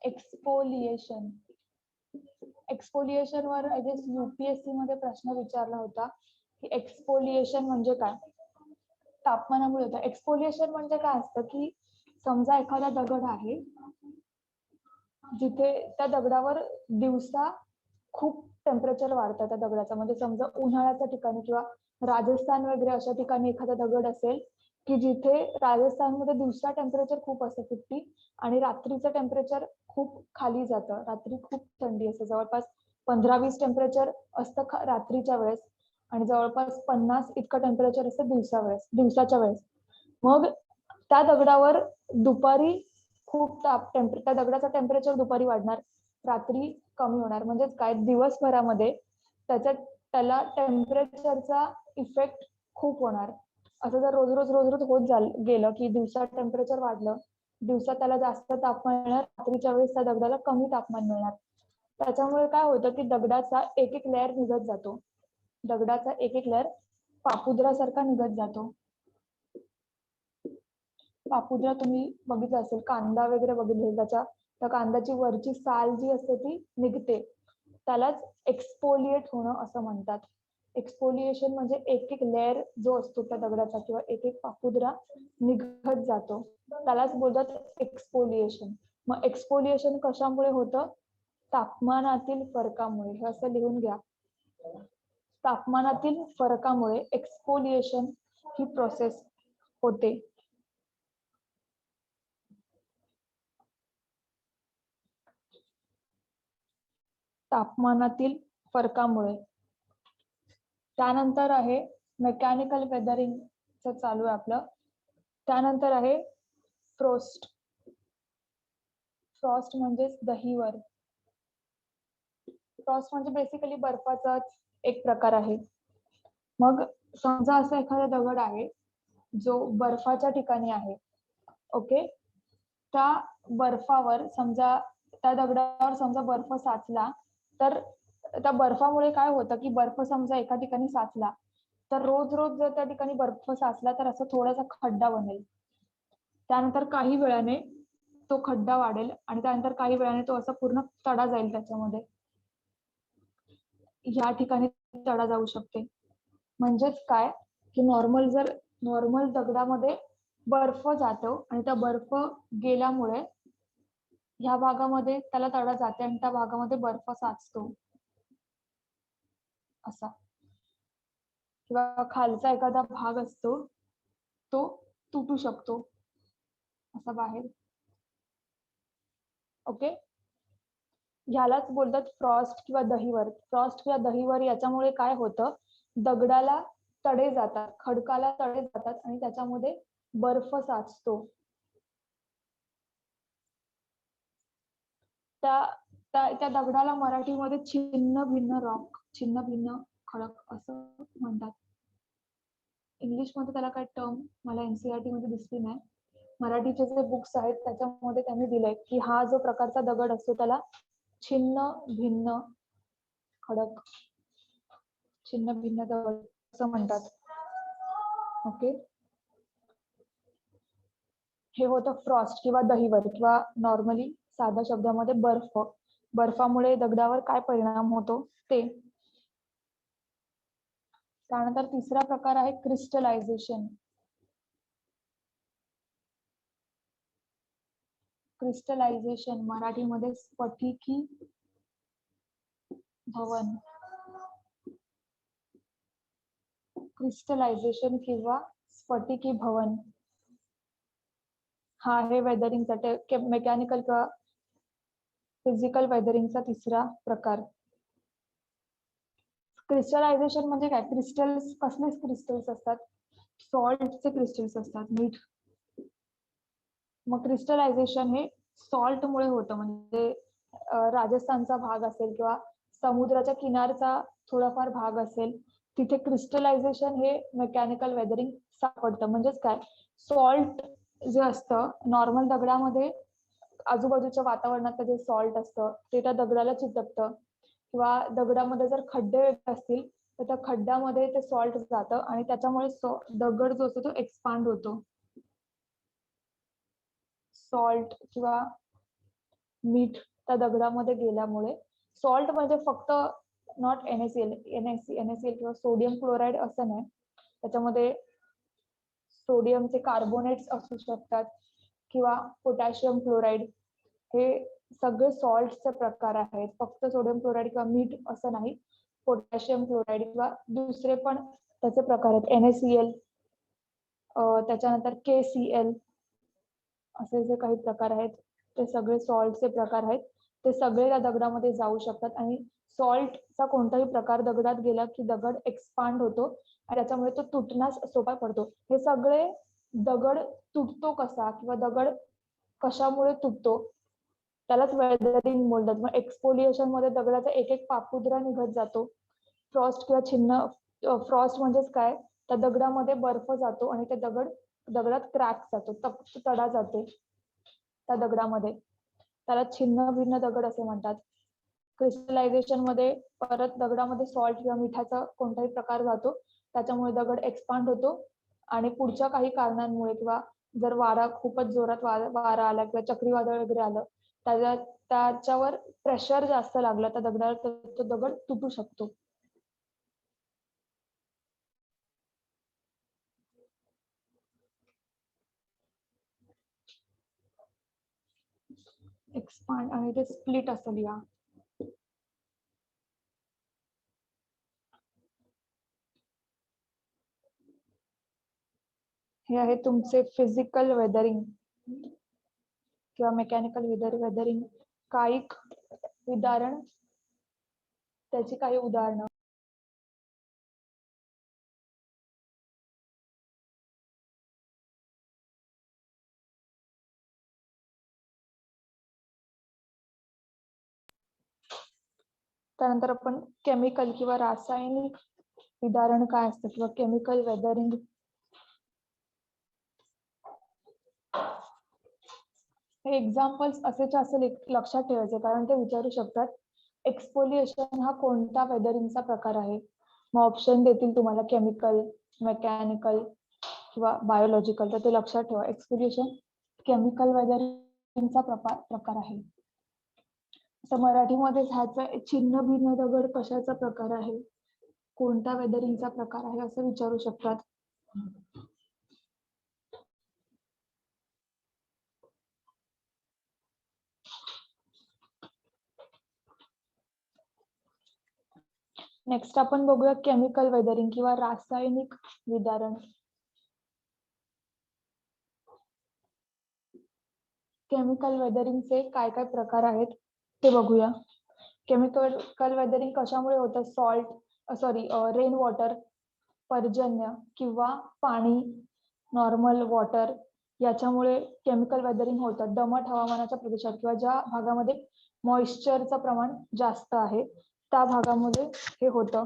एक्सफोलिएशन. एक्सफोलिएशन वर आय गेस UPSC मध्ये प्रश्न विचारला होता की एक्सफोलिएशन म्हणजे काय. तापमानामुळे होतं. एक्सफोलिएशन म्हणजे काय असतं की समजा एखादा दगड आहे, जिथे त्या दगडावर दिवसा खूप टेम्परेचर वाढतं त्या दगडाचं, म्हणजे समजा उन्हाळ्याच्या ठिकाणी किंवा राजस्थान वगैरे अशा ठिकाणी एखादा दगड असेल की जिथे राजस्थानमध्ये दिवसा टेम्परेचर खूप असतं 50 आणि रात्रीचं टेम्परेचर खूप खाली जातं. रात्री खूप थंडी असते, जवळपास 15-20 टेम्परेचर असतं रात्रीच्या वेळेस. आणि जवळपास 50 इतकं टेम्परेचर असतं दिवसाच्या वेळेस. मग त्या दगडावर दुपारी खूप त्या दगडाचं टेम्परेचर दुपारी वाढणार, रात्री कमी होणार. म्हणजेच काय, दिवसभरामध्ये त्याला टेम्परेचरचा इफेक्ट खूप होणार. असं जर रोज होत गेलं की दिवसा टेम्परेचर वाढलं, दिवसा त्याला जास्त तापमान मिळणार, रात्रीच्या वेळेस त्या दगडाला कमी तापमान मिळणार. त्याच्यामुळे काय होतं की दगडाचा एक एक लेअर निघत जातो. दगडाचा एक एक लेअर पापुद्रासारखा निघत जातो. पापुद्रा तुम्ही बघितलं असेल, कांदा वगैरे बघितले, त्या कांद्याची वरची साल जी असते ती निघते, त्यालाच एक्सपोलिएट होणं असं म्हणतात. एक्सपोलिएशन म्हणजे एक एक लेअर जो असतो त्या दगडाचा किंवा एक एक पापुद्रा निघत जातो, त्यालाच बोलतात एक्सपोलिएशन. मग एक्सपोलिएशन कशामुळे होतं? तापमानातील फरकामुळे. हे असं लिहून घ्या, तापमानातील फरकामुळे एक्सपोलिएशन ही प्रोसेस होते. तापमानातील फरकामुळे. त्यानंतर आहे मेकॅनिकल वेदरिंग चालू आहे आपलं. त्यानंतर आहे फ्रॉस्ट. फ्रॉस्ट म्हणजेच दहीवर. फ्रॉस्ट म्हणजे बेसिकली बर्फाचाच एक प्रकार आहे. मग समजा असा एखादा दगड आहे जो बर्फाच्या ठिकाणी आहे, ओके. त्या बर्फावर समजा, त्या दगडावर समजा बर्फ साचला, तर त्या बर्फामुळे काय होतं की बर्फ समजा एका ठिकाणी साचला, तर रोज जर त्या ठिकाणी बर्फ साचला तर असं थोडासा खड्डा बनेल. त्यानंतर काही वेळाने तो खड्डा वाढेल आणि त्यानंतर काही वेळाने तो असा पूर्ण तडा जाईल त्याच्यामध्ये. या ठिकाणी तडा जाऊ शकते. म्हणजेच काय की नॉर्मल दगडामध्ये बर्फ जातो आणि त्या बर्फ गेल्यामुळे ह्या भागामध्ये त्याला तडा जाते आणि त्या भागामध्ये बर्फ साचतो असा. किंवा खालचा एखादा भाग असतो तो तुटू शकतो असा बाहेर, ओके. ह्यालाच बोलतात फ्रॉस्ट किंवा दहीवर. फ्रॉस्ट किंवा दहीवर याच्यामुळे काय होतं, दगडाला तडे जातात, खडकाला तडे जातात आणि त्याच्यामध्ये बर्फ साचतो. त्या दगडाला मराठीमध्ये छिन्न भिन्न खडक असं म्हणतात. इंग्लिश मध्ये त्याला काय टर्म मला एनसीईआरटी मध्ये दिसली नाही. मराठीचे जे बुक्स आहेत त्याच्यामध्ये त्यांनी दिलंय की हा जो प्रकारचा दगड असतो त्याला छिन्न भिन्न खडक, छिन्न भिन्न दगड असं म्हणतात, ओके. हे होतं फ्रॉस्ट किंवा दहीवर, किंवा नॉर्मली साध्या शब्दामध्ये बर्फामुळे दगडावर काय परिणाम होतो ते. त्यानंतर तिसरा प्रकार आहे क्रिस्टलायझेशन. क्रिस्टलायझेशन मराठीमध्ये स्फटिकी भवन. क्रिस्टलायझेशन किंवा स्फटिकी भवन हा आहे वेदरिंगचा, मेकॅनिकल किंवा फिजिकल वेदरिंगचा तिसरा प्रकार. क्रिस्टलायझेशन म्हणजे काय, क्रिस्टल्स, कसले क्रिस्टल्स असतात, सॉल्टचे क्रिस्टल्स असतात, मीठ. मग क्रिस्टलायझेशन हे सॉल्ट मुळे होतं. म्हणजे राजस्थानचा भाग असेल किंवा समुद्राच्या किनारचा थोडाफार भाग असेल, तिथे क्रिस्टलायझेशन हे मेकॅनिकल वेदरिंग सापडतं. म्हणजेच काय, सॉल्ट जे असतं नॉर्मल दगडामध्ये, आजूबाजूच्या वातावरणात जे सॉल्ट असतं ते त्या दगडाला चिटकतं, किंवा दगडामध्ये जर खड्डे असतील तर त्या खड्ड्यामध्ये ते सॉल्ट जातं आणि त्याच्यामुळे दगड जो असतो तो एक्सपांड होतो. सॉल्ट किंवा मीठ त्या दगडामध्ये गेल्यामुळे. सॉल्ट म्हणजे फक्त नॉट NaCl किंवा सोडियम क्लोराईड असं नाही, त्याच्यामध्ये सोडियमचे कार्बोनेट्स असू शकतात किंवा पोटॅशियम क्लोराईड. हे सगळे सॉल्टचे प्रकार आहेत, फक्त सोडियम क्लोराईड किंवा मीठ असं नाही. पोटॅशियम क्लोराईड किंवा दुसरे पण त्याचे प्रकार आहेत, NaCl, त्याच्यानंतर KCl, असे जे काही प्रकार आहेत ते सगळे सॉल्टचे प्रकार आहेत. ते सगळे त्या दगडामध्ये जाऊ शकतात आणि सॉल्टचा कोणताही प्रकार दगडात गेला की दगड एक्सपांड होतो आणि त्याच्यामुळे तो तुटण्यास सोपा पडतो. हे सगळे दगड तुटतो कसा किंवा दगड कशामुळे तुटतो त्यालाच वेदरिंग बोलतात. मग एक्सफोलिएशन मध्ये दगडाचा एक एक पापुद्रा निघत जातो. फ्रॉस्ट किंवा छिन्न, फ्रॉस्ट म्हणजेच काय, त्या दगडामध्ये बर्फ जातो आणि ते दगडात क्रॅक जातो, तडा जाते त्या दगडामध्ये, त्याला छिन्न भिन्न दगड असे म्हणतात. क्रिस्टलायझेशन मध्ये परत दगडामध्ये सॉल्ट किंवा मिठाचा कोणताही प्रकार जातो, त्याच्यामुळे दगड एक्सपांड होतो आणि पुढच्या काही कारणांमुळे किंवा जर वारा खूपच जोरात वारा आला किंवा चक्रीवादळ वगैरे आलं त्याच्यावर प्रेशर जास्त लागलं तर दगडावर तो दगड तुटू शकतो. एक्सपांड आणि ते स्प्लिट असेल या. हे आहे तुमचे फिजिकल वेदरिंग किंवा मेकॅनिकल वेदरिंग. कायिक उदाहरण, त्याची काही उदाहरणं. त्यानंतर आपण केमिकल किंवा रासायनिक उदाहरण काय असतं किंवा केमिकल वेदरिंग. हे एक्झाम्पल्स असेच असेल लक्षात ठेवायचे कारण ते विचारू शकतात. एक्सफोलिएशन हा कोणता वेदरिंगचा प्रकार आहे. मग ऑप्शन देतील तुम्हाला केमिकल, मेकॅनिकल किंवा बायोलॉजिकल, तर ते लक्षात ठेवा. एक्सफोलिएशन केमिकल वेदरिंगचा प्रकार आहे. तर मराठीमध्ये ह्याचं छिन्न भिन्न दगड कशाचा प्रकार आहे, कोणत्या वेदरिंगचा प्रकार आहे असं विचारू शकतात. नेक्स्ट आपण बघूया केमिकल वेदरिंग किंवा रासायनिक विदारण. केमिकल वेदरिंगचे काय काय प्रकार आहेत ते बघूया. केमिकल वेदरिंग कशामुळे होतं, रेन वॉटर, पर्जन्य किंवा पाणी, नॉर्मल वॉटर याच्यामुळे केमिकल वेदरिंग होतं. दमट हवामानाच्या प्रदेशात किंवा ज्या भागामध्ये मॉइश्चरचं प्रमाण जास्त आहे त्या भागामध्ये हे होतं.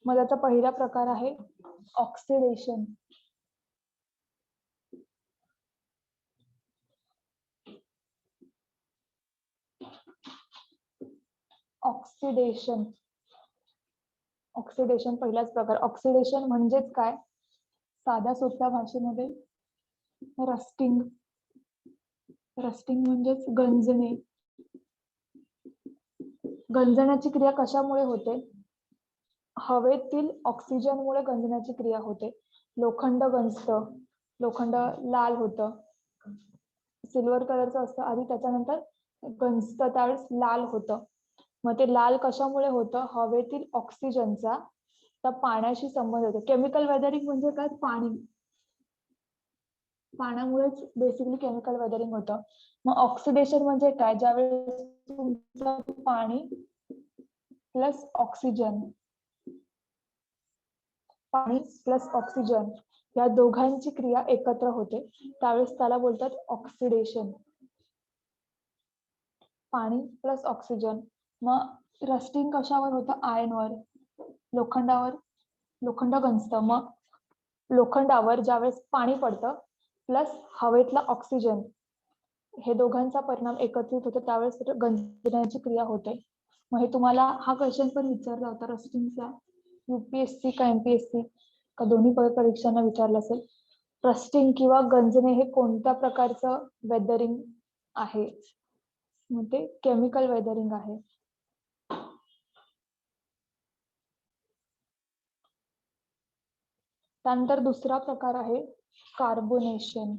मग त्याचा पहिला प्रकार आहे ऑक्सिडेशन. ऑक्सिडेशन पहिलाच प्रकार. ऑक्सिडेशन म्हणजेच काय, साध्या सोप्या भाषेमध्ये रस्टिंग म्हणजेच गंजणे. गंजण्याची क्रिया कशामुळे होते, हवेतील ऑक्सिजनमुळे गंजण्याची क्रिया होते. लोखंड गंजतं, लोखंड लाल होतं, सिल्वर कलरचं असतं आधी, त्याच्यानंतर गंजतं त्यावेळेस लाल होतं. मग ते लाल कशामुळे होतं, हवेतील ऑक्सिजनचा त्या पाण्याशी संबंध होतो. केमिकल वेदरिंग म्हणजे काय, पाण्यामुळेच बेसिकली केमिकल वेदरिंग होतं. मग ऑक्सिडेशन म्हणजे काय, ज्यावेळेस तुमचं पाणी प्लस ऑक्सिजन या दोघांची क्रिया एकत्र होते त्यावेळेस त्याला बोलतात ऑक्सिडेशन. पाणी प्लस ऑक्सिजन. मग रस्टिंग कशावर होतं, आयर्नवर, लोखंड गंजतं. मग लोखंडावर ज्यावेळेस पाणी पडतं प्लस हवेतला ऑक्सिजन हे दोघांचा परिणाम एकत्रित होतो त्यावेळेस गंजण्याची क्रिया होते. मग हे तुम्हाला हा क्वेश्चन पण विचारला होता रस्टिंगचा, UPSC का MPSC का दोन्ही परीक्षांना विचारलं असेल. रस्टिंग किंवा गंजणे हे कोणत्या प्रकारचं वेदरिंग आहे, मग ते केमिकल वेदरिंग आहे. त्यानंतर दुसरा प्रकार आहे कार्बोनेशन.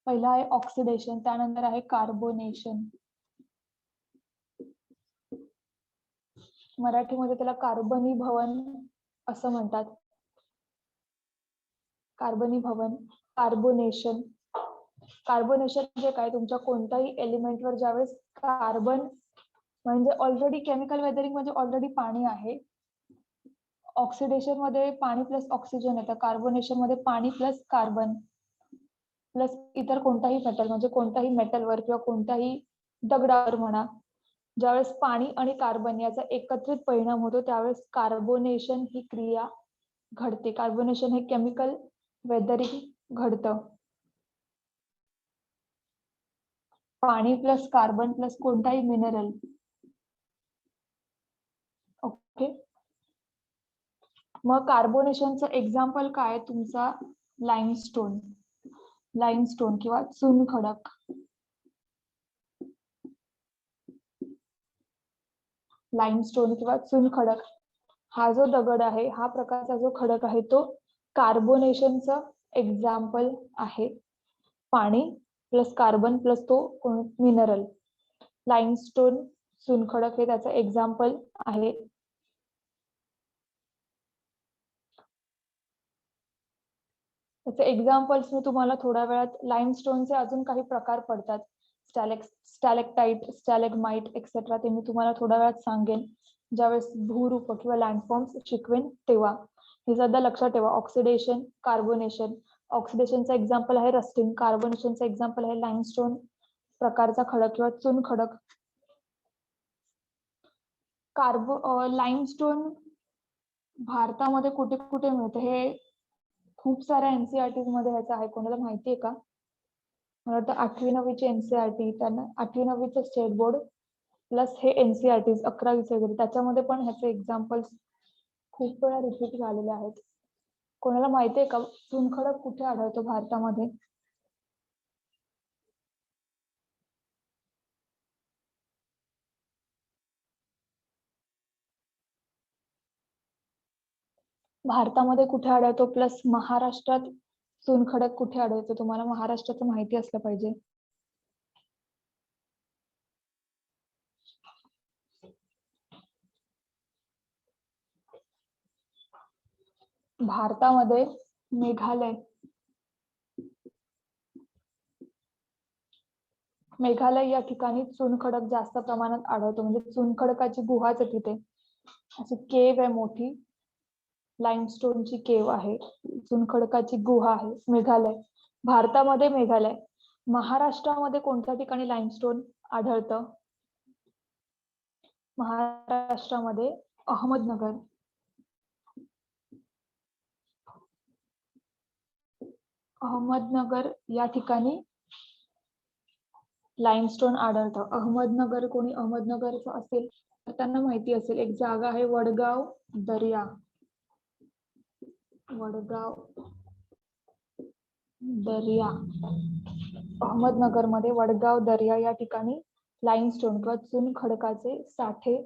पहिला आहे ऑक्सिडेशन, त्यानंतर आहे कार्बोनेशन. मराठीमध्ये त्याला कार्बनीभवन असं म्हणतात. कार्बनीभवन, कार्बोनेशन. कार्बोनेशन म्हणजे काय, तुमच्या कोणत्याही एलिमेंटवर ज्यावेळेस कार्बन म्हणजे ऑलरेडी केमिकल वेदरिंग म्हणजे ऑलरेडी पाणी आहे, ऑक्सिडेशन मध्ये पाणी प्लस ऑक्सिजन येतं, कार्बोनेशन मध्ये पाणी प्लस कार्बन प्लस इतर कोणताही मेटल म्हणजे कोणत्याही मेटलवर किंवा कोणत्याही दगडावर म्हणा, ज्यावेळेस पाणी आणि कार्बन याचा एकत्रित परिणाम होतो त्यावेळेस कार्बोनेशन ही क्रिया घडते. कार्बोनेशन हे केमिकल वेदरिंग घडतं. पाणी प्लस कार्बन प्लस कोणताही मिनरल. ओके, मग कार्बोनेशनचं एक्झाम्पल काय, तुमचा लाईमस्टोन, लाईमस्टोन किंवा चुनखडक. लाईमस्टोन किंवा चुनखडक हा जो दगड आहे, हा प्रकारचा जो खडक आहे तो कार्बोनेशनचा एक्झाम्पल आहे. पाणी प्लस कार्बन प्लस तो मिनरल. लाईमस्टोन चुनखडक हे त्याचं एक्झाम्पल आहे. त्याचे एक्झाम्पल्स मी तुम्हाला थोड्या वेळात, लाईमस्टोनचे अजून काही प्रकार पडतात, स्टॅलेक्टाइट, स्टॅलेगमाइट एक्सेट्रा, ते मी तुम्हाला थोड्या वेळात सांगेन ज्यावेळेस भूरूप किंवा लँडफॉर्म्स शिकवेन तेव्हा. हे सध्या लक्षात ठेवा. Oxidation, carbonation. ऑक्सिडेशनचा एक्झाम्पल आहे रस्टिंग, कार्बोनेशनचा एक्झाम्पल आहे लाईमस्टोन प्रकारचा खडक किंवा चुनखडक. लाईमस्टोन भारतामध्ये कुठे कुठे मिळते हे खूप साऱ्या एनसीआरटी मध्ये ह्याचं आहे. कोणाला माहिती आहे का? मला वाटतं 8वी 9वीची एनसीआरटी, त्यांना 8वी 9वीचं स्टेट बोर्ड प्लस हे एनसीआरटी 11वीचे वगैरे, त्याच्यामध्ये पण ह्याचे एक्झाम्पल्स खूप वेळा रिपीट झालेले आहेत. कोणाला माहिती आहे का चुनखडक कुठे आढळतो भारतामध्ये? भारतामध्ये कुठे आढळतो प्लस महाराष्ट्रात चुनखडक कुठे आढळतो? तुम्हाला महाराष्ट्राचं माहिती असलं पाहिजे. भारतामध्ये मेघालय, मेघालय या ठिकाणी चुनखडक जास्त प्रमाणात आढळतो. म्हणजे चुनखडकाची गुहाच आहे तिथे, अशी केव आहे मोठी, लाईमस्टोनची केव आहे, चुनखडकाची गुहा आहे. मेघालय, भारतामध्ये मेघालय. महाराष्ट्रामध्ये कोणत्या ठिकाणी लाईमस्टोन आढळतं? महाराष्ट्रामध्ये अहमदनगर. अहमदनगर या ठिकाणी लाईमस्टोन आढळतं. अहमदनगर, कोणी अहमदनगरचं असेल तर त्यांना माहिती असेल, एक जागा आहे वडगाव दर्या. वडगाव दर्या, अहमदनगर मध्ये वडगाव दर्या या ठिकाणी लाईमस्टोन किंवा चुनखडकाचे साठे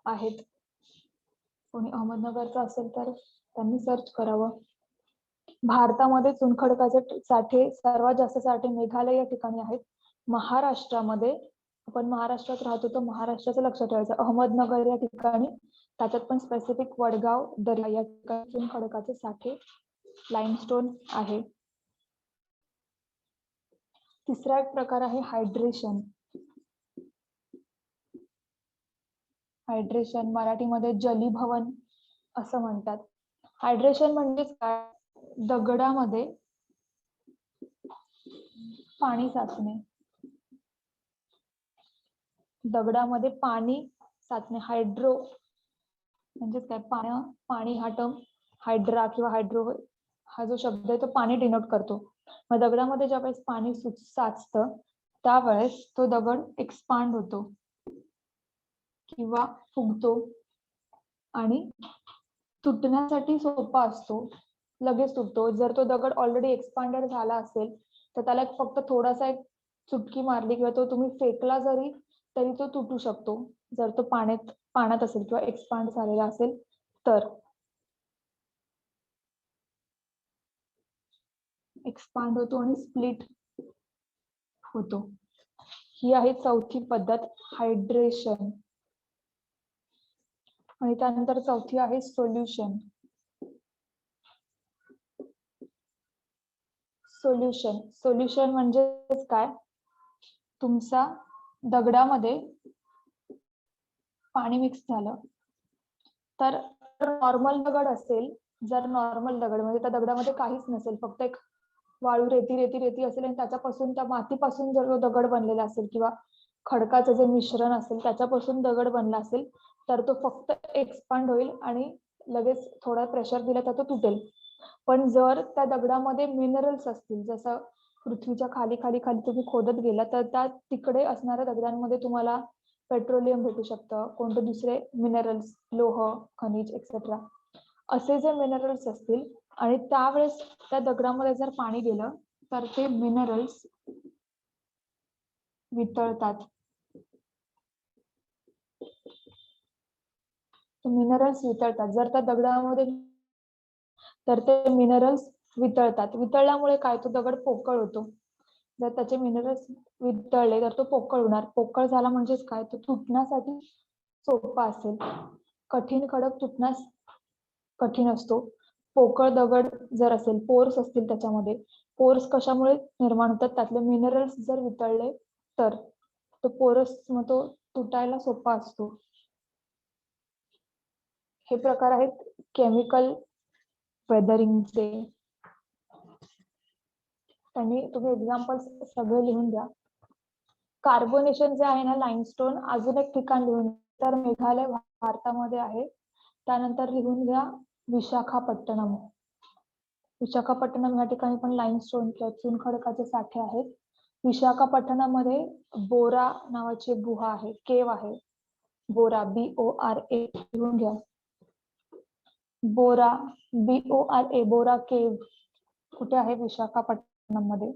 आहेत. कोणी अहमदनगरचा असेल तर त्यांनी सर्च करावं. भारतामध्ये चुनखडकाचे साठे, सर्वात जास्त साठे मेघालय या ठिकाणी आहेत. महाराष्ट्रामध्ये, आपण महाराष्ट्रात राहतो तर महाराष्ट्राचं लक्षात ठेवायचं, अहमदनगर या ठिकाणी, त्याच्यात पण स्पेसिफिक वडगाव दर्या या ठिकाणी चुनखडकाचे साठे, लाईमस्टोन आहे. तिसरा एक प्रकार आहे हायड्रेशन. हायड्रेशन मराठीमध्ये जलीभवन असं म्हणतात. हायड्रेशन म्हणजेच काय, दगडामध्ये पाणी साचणे, दगडामध्ये पाणी साचणे. हायड्रो म्हणजेच काय, पाणी हा टर्म हायड्रा किंवा हायड्रो हा जो शब्द आहे तो पाणी डिनोट करतो. मग दगडामध्ये ज्यावेळेस पाणी साचतं त्यावेळेस तो दगड एक्सपांड होतो किंवा फुगतो आणि तुटण्यासाठी सोपा असतो, लगेच तुटतो. जर तो दगड ऑलरेडी एक्सपांडेड झाला असेल तर त्याला फक्त थोडासा एक चुटकी मारली किंवा तो तुम्ही फेकला जरी तरी तो तुटू शकतो, जर तो पाण्यात असेल किंवा एक्सपांड झालेला असेल तर. एक्सपांड होतो आणि स्प्लिट होतो. ही आहे चौथी पद्धत, हायड्रेशन. आणि त्यानंतर चौथी आहे सोल्युशन. सोल्युशन सोल्युशन म्हणजे काय, तुमचा दगडामध्ये पाणी मिक्स झालं तर नॉर्मल दगड असेल, जर नॉर्मल दगड म्हणजे त्या दगडामध्ये काहीच नसेल, फक्त एक वाळू रेती रेती रेती असेल आणि त्याच्यापासून त्या मातीपासून जर तो दगड बनलेला असेल किंवा खडकाचं जे मिश्रण असेल त्याच्यापासून दगड बनला असेल तर तो फक्त एक्सपांड होईल आणि लगेच थोडा प्रेशर दिला तर तो तुटेल. पण जर त्या दगडामध्ये मिनरल्स असतील, जसं पृथ्वीच्या खाली खाली खाली तुम्ही खोदत गेला तर त्या तिकडे असणाऱ्या दगडांमध्ये तुम्हाला पेट्रोलियम भेटू शकतं, कोणते दुसरे मिनरल्स, लोह, खनिज एक्सेट्रा असे जे मिनरल्स असतील आणि त्यावेळेस त्या दगडामध्ये जर पाणी गेलं तर ते मिनरल्स वितळतात. मिनरल्स वितळतात जर त्या दगडामध्ये, तर ते मिनरल्स वितळतात. वितळल्यामुळे काय, तो दगड पोकळ होतो. जर त्याचे मिनरल्स वितळले तर तो पोकळ होणार. पोकळ झाला म्हणजेच काय, तो तुटण्यासाठी सोपा असेल. कठीण खडक तुटण्यास कठीण असतो. पोकळ दगड जर असेल, पोर्स असतील त्याच्यामध्ये, पोर्स कशामुळे निर्माण होतात, त्यातले मिनरल्स जर वितळले तर तो पोरस मग तो तुटायला सोपा असतो. हे प्रकार आहेत केमिकल वेदरिंगचे. आणि तुम्ही एक्झाम्पल्स सगळे लिहून द्या. कार्बोनेशन जे आहे ना, लाईमस्टोन अजून एक ठिकाण लिहून, तर मेघालय भारतामध्ये आहे. त्यानंतर लिहून घ्या विशाखापट्टणम. विशाखापट्टणम या ठिकाणी पण लाईमस्टोन किंवा चुनखडकाचे साठे आहेत. विशाखापट्टणम मध्ये बोरा नावाची गुहा आहे, केव आहे. बोरा BORA लिहून घ्या. बोरा BORA बोरा केव कुठे आहे, विशाखापट्टणम मध्ये.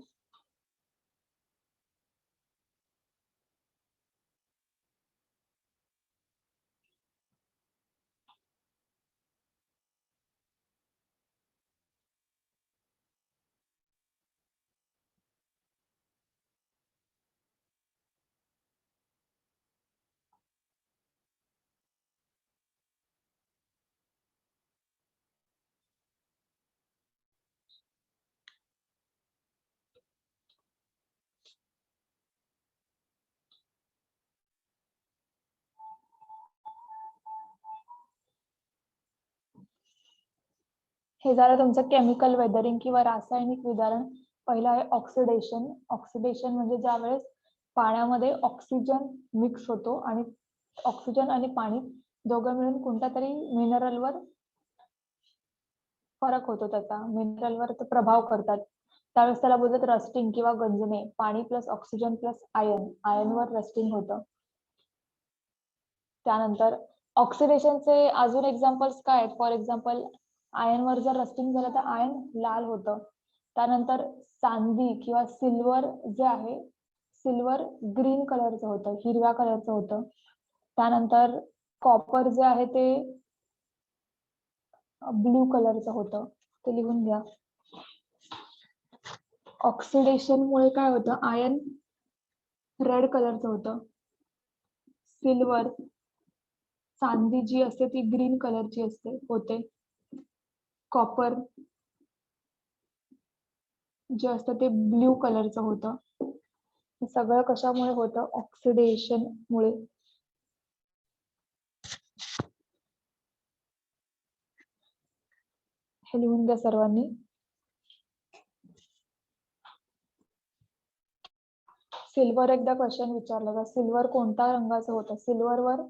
हे झालं तुमचं केमिकल वेदरिंग किंवा रासायनिक विदारण. पहिलं आहे ऑक्सिडेशन. ऑक्सिडेशन म्हणजे ज्यावेळेस पाण्यामध्ये ऑक्सिजन मिक्स होतो आणि ऑक्सिजन आणि पाणी दोघं मिळून कोणत्या तरी मिनरलवर फरक होतो, त्याचा मिनरलवर ते प्रभाव करतात, त्यावेळेस त्याला बोलतात रस्टिंग किंवा गंजणे. पाणी प्लस ऑक्सिजन प्लस आयनवर रस्टिंग होतं. त्यानंतर ऑक्सिडेशनचे अजून एक्झाम्पल्स काय आहेत, फॉर एक्झाम्पल आयनवर जर रस्टिंग झालं तर आयन लाल होतं. त्यानंतर चांदी किंवा सिल्वर जे आहे, सिल्वर ग्रीन कलरचं होतं, हिरव्या कलरचं होतं. त्यानंतर कॉपर जे आहे ते ब्ल्यू कलरचं होतं, ते लिहून घ्या. ऑक्सिडेशन मुळे काय होतं, आयन रेड कलरचं होतं, सिल्वर चांदी जी असते ती ग्रीन कलरची असते होते, कॉपर जे असतं ते ब्ल्यू कलरचं होतं. हे सगळं कशामुळे होतं, ऑक्सिडेशन मुळे. हे लिहून घ्या सर्वांनी. सिल्वर एकदा क्वेश्चन विचारला होता, सिल्वर कोणत्या रंगाचं होतं. सिल्वरवर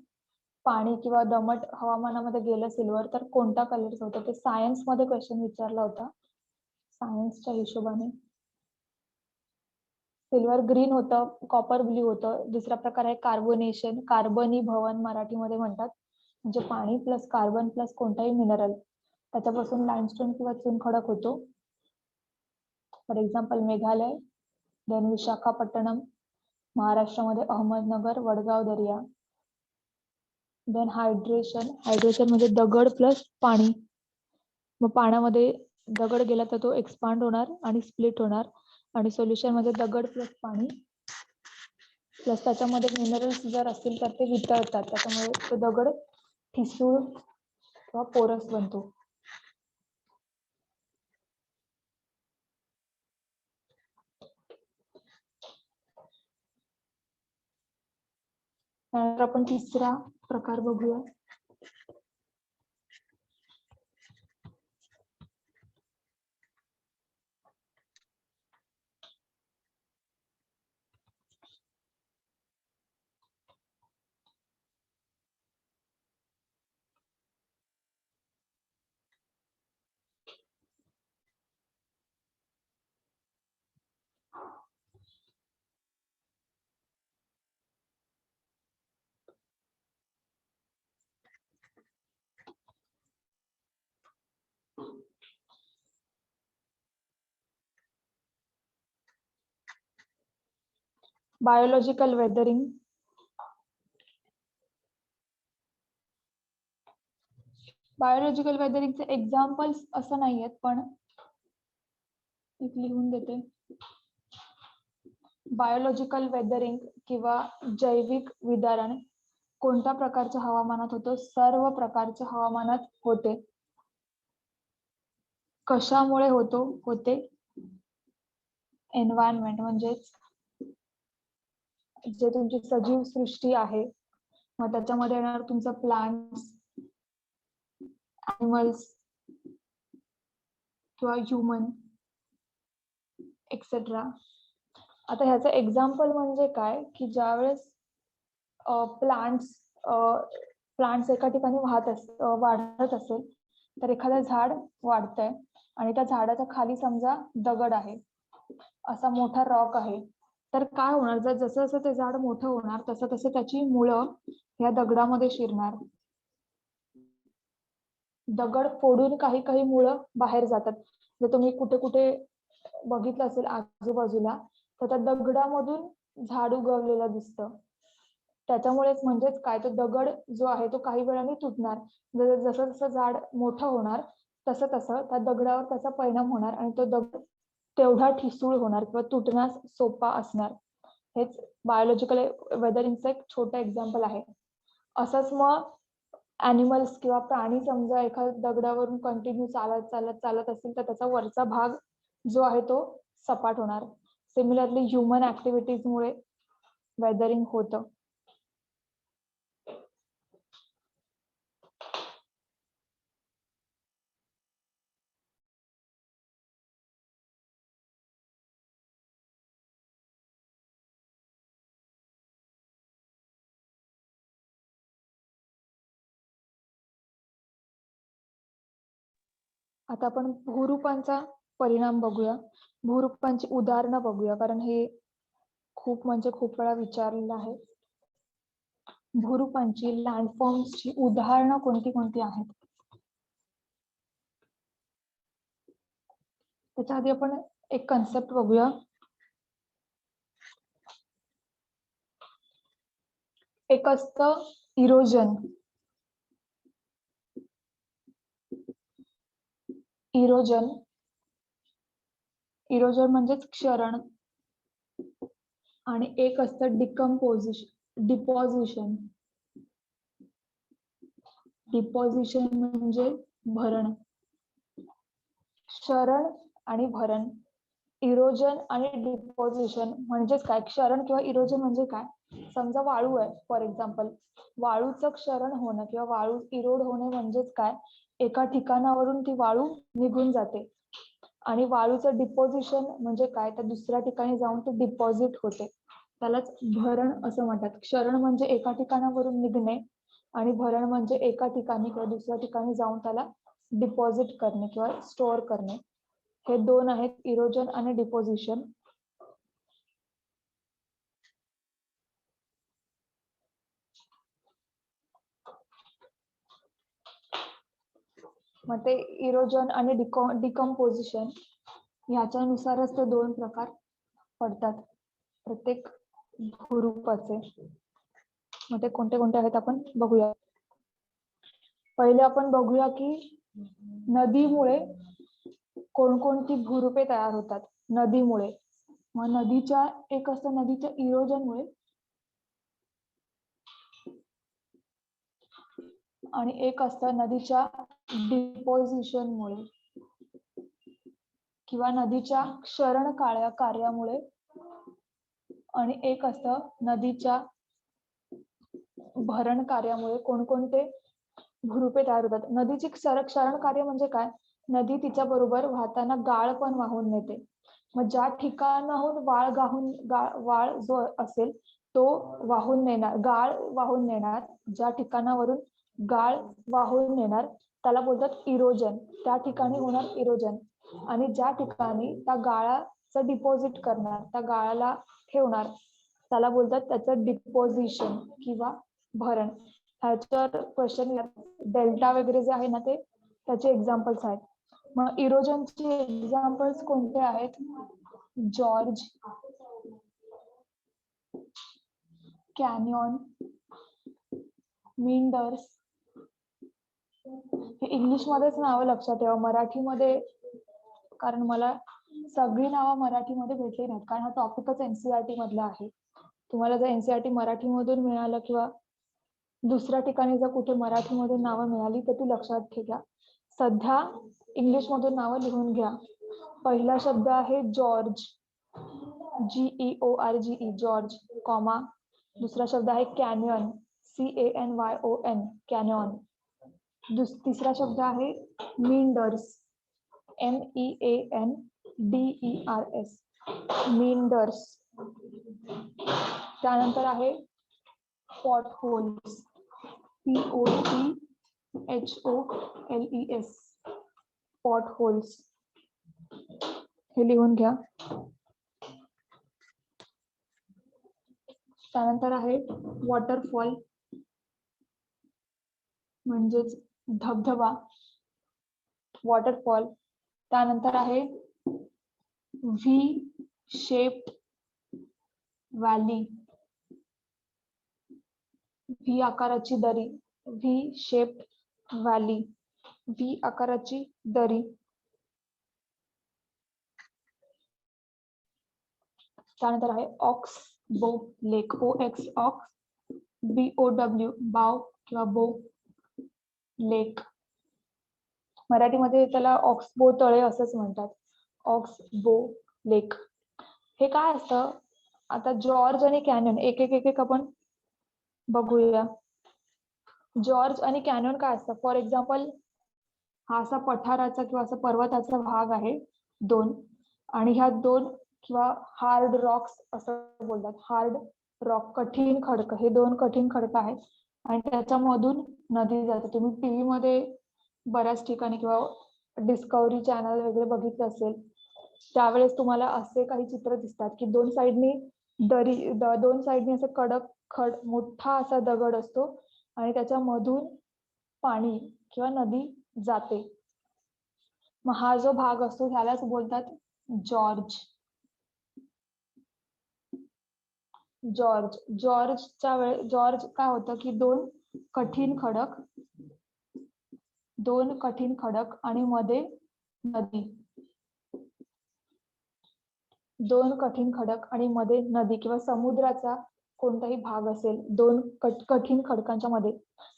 पाणी किंवा दमट हवामानामध्ये गेलं सिल्वर तर कोणत्या कलरचं होतं, ते सायन्स मध्ये क्वेश्चन विचारला होता, सायन्सच्या हिशोबाने. सिल्वर ग्रीन होतं, कॉपर ब्ल्यू होतं. दुसरा प्रकार आहे कार्बोनेशन, कार्बनी भवन मराठीमध्ये म्हणतात, म्हणजे पाणी प्लस कार्बन प्लस कोणताही मिनरल, त्याच्यापासून लाईमस्टोन किंवा चुनखडक होतो. For example Meghalaya, then Visakhapatnam, महाराष्ट्रामध्ये अहमदनगर, वडगाव दर्या. देन हायड्रेशन, हायड्रेशन म्हणजे दगड प्लस पाणी. मग पाण्यामध्ये दगड गेला तर तो एक्सपांड होणार आणि स्प्लिट होणार, आणि सोल्युशन मध्ये दगड प्लस पाणी प्लस त्याच्यामध्ये मिनरल्स जर असतील तर ते वितळतात, त्याच्यामुळे तो दगड ठिसूळ किंवा पोरस बनतो. त्यानंतर आपण तिसरा प्रकार बघूया. Biological weathering. बायोलॉजिकल वेदरिंगचे एक्झाम्पल्स असं नाही आहेत, पण एक लिहून देते. बायोलॉजिकल वेदरिंग किंवा जैविक विदारण कोणत्या प्रकारच्या हवामानात होतो? सर्व प्रकारच्या हवामानात होते. कशामुळे होते? एन्व्हायरमेंट म्हणजेच जे तुमची सजीव सृष्टी आहे, मग त्याच्यामध्ये येणार तुमचं प्लांट्स, ॲनिमल्स किंवा ह्युमन एक्सेट्रा. आता ह्याचं एक्झाम्पल म्हणजे काय की ज्यावेळेस प्लांट्स एका ठिकाणी वाढत असेल तर एखादं झाड वाढतंय आणि त्या झाडाच्या खाली समजा दगड आहे, असा मोठा रॉक आहे, तर काय होणार? जसं जसं ते झाड मोठं होणार तसं तसं त्याची मुळं या दगडामध्ये शिरणार. दगड फोडून काही काही मुळं बाहेर जातात. जर तुम्ही कुठे कुठे बघितलं असेल आजूबाजूला तर त्या दगडामधून झाड उगवलेलं दिसतं. त्याच्यामुळेच म्हणजेच काय, तो दगड जो आहे तो काही वेळाने तुटणार. जसं जसं झाड मोठं होणार तसं तसं त्या दगडावर त्याचा परिणाम होणार आणि तो दगड तेवढा ठिसूळ होणार किंवा तुटण्यास सोपा असणार. हेच बायोलॉजिकल वेदरिंगचं एक छोटं एक्झाम्पल आहे. असंच मग ॲनिमल्स किंवा प्राणी समजा एखाद्या दगडावरून कंटिन्यू चालत असेल तर त्याचा वरचा भाग जो आहे तो सपाट होणार. सिमिलरली ह्युमन ऍक्टिव्हिटीजमुळे वेदरिंग होतं. आता आपण भूरूपांचा परिणाम बघूया. भूरूपांची उदाहरणं बघूया, कारण हे खूप वेळा विचारलेलं आहे. भूरूपांची लँडफॉर्म्सची उदाहरणं कोणती कोणती आहेत? त्याच्या आधी आपण एक कन्सेप्ट बघूया. एक असतं इरोजन. इरोजन म्हणजेच क्षरण. आणि एक असतं डिपॉझिशन. डिपॉझिशन म्हणजे भरण. क्षरण आणि भरण. इरोजन आणि डिपॉझिशन म्हणजेच काय? क्षरण किंवा इरोजन म्हणजे काय? समजा वाळू आहे फॉर एक्झाम्पल, वाळूचं क्षरण होणं किंवा वाळू इरोड होणे म्हणजेच काय? एका ठिकाणावरून ती वाळू निघून जाते. आणि वाळूचं डिपॉझिशन म्हणजे काय? तर दुसऱ्या ठिकाणी जाऊन ते डिपॉझिट होते, त्यालाच भरण असं म्हणतात. क्षरण म्हणजे एका ठिकाणावरून निघणे आणि भरण म्हणजे एका ठिकाणी किंवा दुसऱ्या ठिकाणी जाऊन त्याला डिपॉझिट करणे किंवा स्टोअर करणे. हे दोन आहेत, इरोजन आणि डिपॉझिशन. मग ते इरोजन आणि डिकम्पोजिशन ह्याच्यानुसारच ते दोन प्रकार पडतात प्रत्येक भूरूपाचे. मग ते कोणते कोणते आहेत आपण बघूया. पहिले आपण बघूया की नदीमुळे कोणकोणती भूरूपे तयार होतात. नदीमुळे, मग नदीच्या एक असतं नदीच्या इरोजनमुळे आणि एक असतं नदीच्या डिपॉझिशनमुळे किंवा नदीच्या क्षरण कार्यामुळे आणि एक असतं नदीच्या भरण कार्यामुळे कोणकोणते भूरूपे तयार होतात? नदीची क्षरण कार्य म्हणजे काय? नदी तिच्या बरोबर वाहताना गाळ पण वाहून नेते. मग ज्या ठिकाणाहून वाळ जो असेल तो वाहून नेणार, गाळ वाहून नेणार, ज्या ठिकाणावरून गाळ वाहून नेणार त्याला बोलतात इरोजन. त्या ठिकाणी होणार इरोजन. आणि ज्या ठिकाणी त्या गाळाचं डिपॉझिट करणार, त्या गाळाला ठेवणार त्याला बोलतात त्याचं डिपॉझिशन किंवा भरण. ह्याच्यावर क्वेश्चन डेल्टा वगैरे जे आहे ना ते त्याचे एक्झाम्पल्स आहेत. मग इरोजनचे एक्झाम्पल्स कोणते आहेत? Gorge, canyon, meanders. हे इंग्लिश मध्येच नावं लक्षात ठेवा, मराठीमध्ये कारण मला सगळी नावं मराठीमध्ये भेटली नाहीत कारण हा टॉपिकच एनसीईआरटी मधला आहे. तुम्हाला जर एनसीईआरटी मराठीमधून मिळालं किंवा दुसऱ्या ठिकाणी जर कुठे मराठीमधून नावं मिळाली तर ती लक्षात ठेवा. सध्या इंग्लिश मधून नावं लिहून घ्या. पहिला शब्द आहे जॉर्ज, GEORGE जॉर्ज, कॉमा. दुसरा शब्द आहे कॅनियन, CANYON कॅनियन. तिसरा शब्द आहे मिंडर्स, MEANDERS मिंडर्स. त्यानंतर आहे पॉटहोल्स, POTHOLES पॉटहोल्स. हे लिहून घ्या. त्यानंतर आहे वॉटरफॉल म्हणजेच धबधबा, वॉटरफॉल. त्यानंतर आहे व्ही शेप्ड व्हॅली, व्ही आकाराची दरी, व्ही शेप्ड व्हॅली, व्ही आकाराची दरी. त्यानंतर आहे ऑक्स बो लेक, OX ऑक्स, BOW बाव किंवा बो लेक. मराठीमध्ये त्याला ऑक्सबो तळे असंच म्हणतात, ऑक्सबो लेक. हे काय असतं? आता जॉर्ज आणि कॅनियन एक एक आपण बघूया. जॉर्ज आणि कॅनियन काय असतं? फॉर एक्झाम्पल हा असा पठाराचा किंवा असा पर्वताचा भाग आहे दोन, आणि ह्या दोन किंवा हार्ड रॉक्स असं बोलतात, हार्ड रॉक, कठीण खडक. हे दोन कठीण खडक आहेत आणि त्याच्यामधून नदी जाते. तुम्ही टीव्ही मध्ये बऱ्याच ठिकाणी किंवा डिस्कवरी चॅनल वगैरे बघितलं असेल त्यावेळेस तुम्हाला असे काही चित्र दिसतात की दोन साइडनी दरी, दोन साइडनी असं कडक मोठा असा दगड असतो आणि त्याच्यामधून पाणी किंवा नदी जाते. मग हा जो भाग असतो ह्यालाच बोलतात जॉर्ज. जॉर्ज काय होतं की दोन कठीण खडक आणि मध्ये नदी, दोन कठीण खडक आणि मध्ये नदी किंवा समुद्राचा कोणताही भाग असेल दोन कठीण खडकांच्या मध्ये,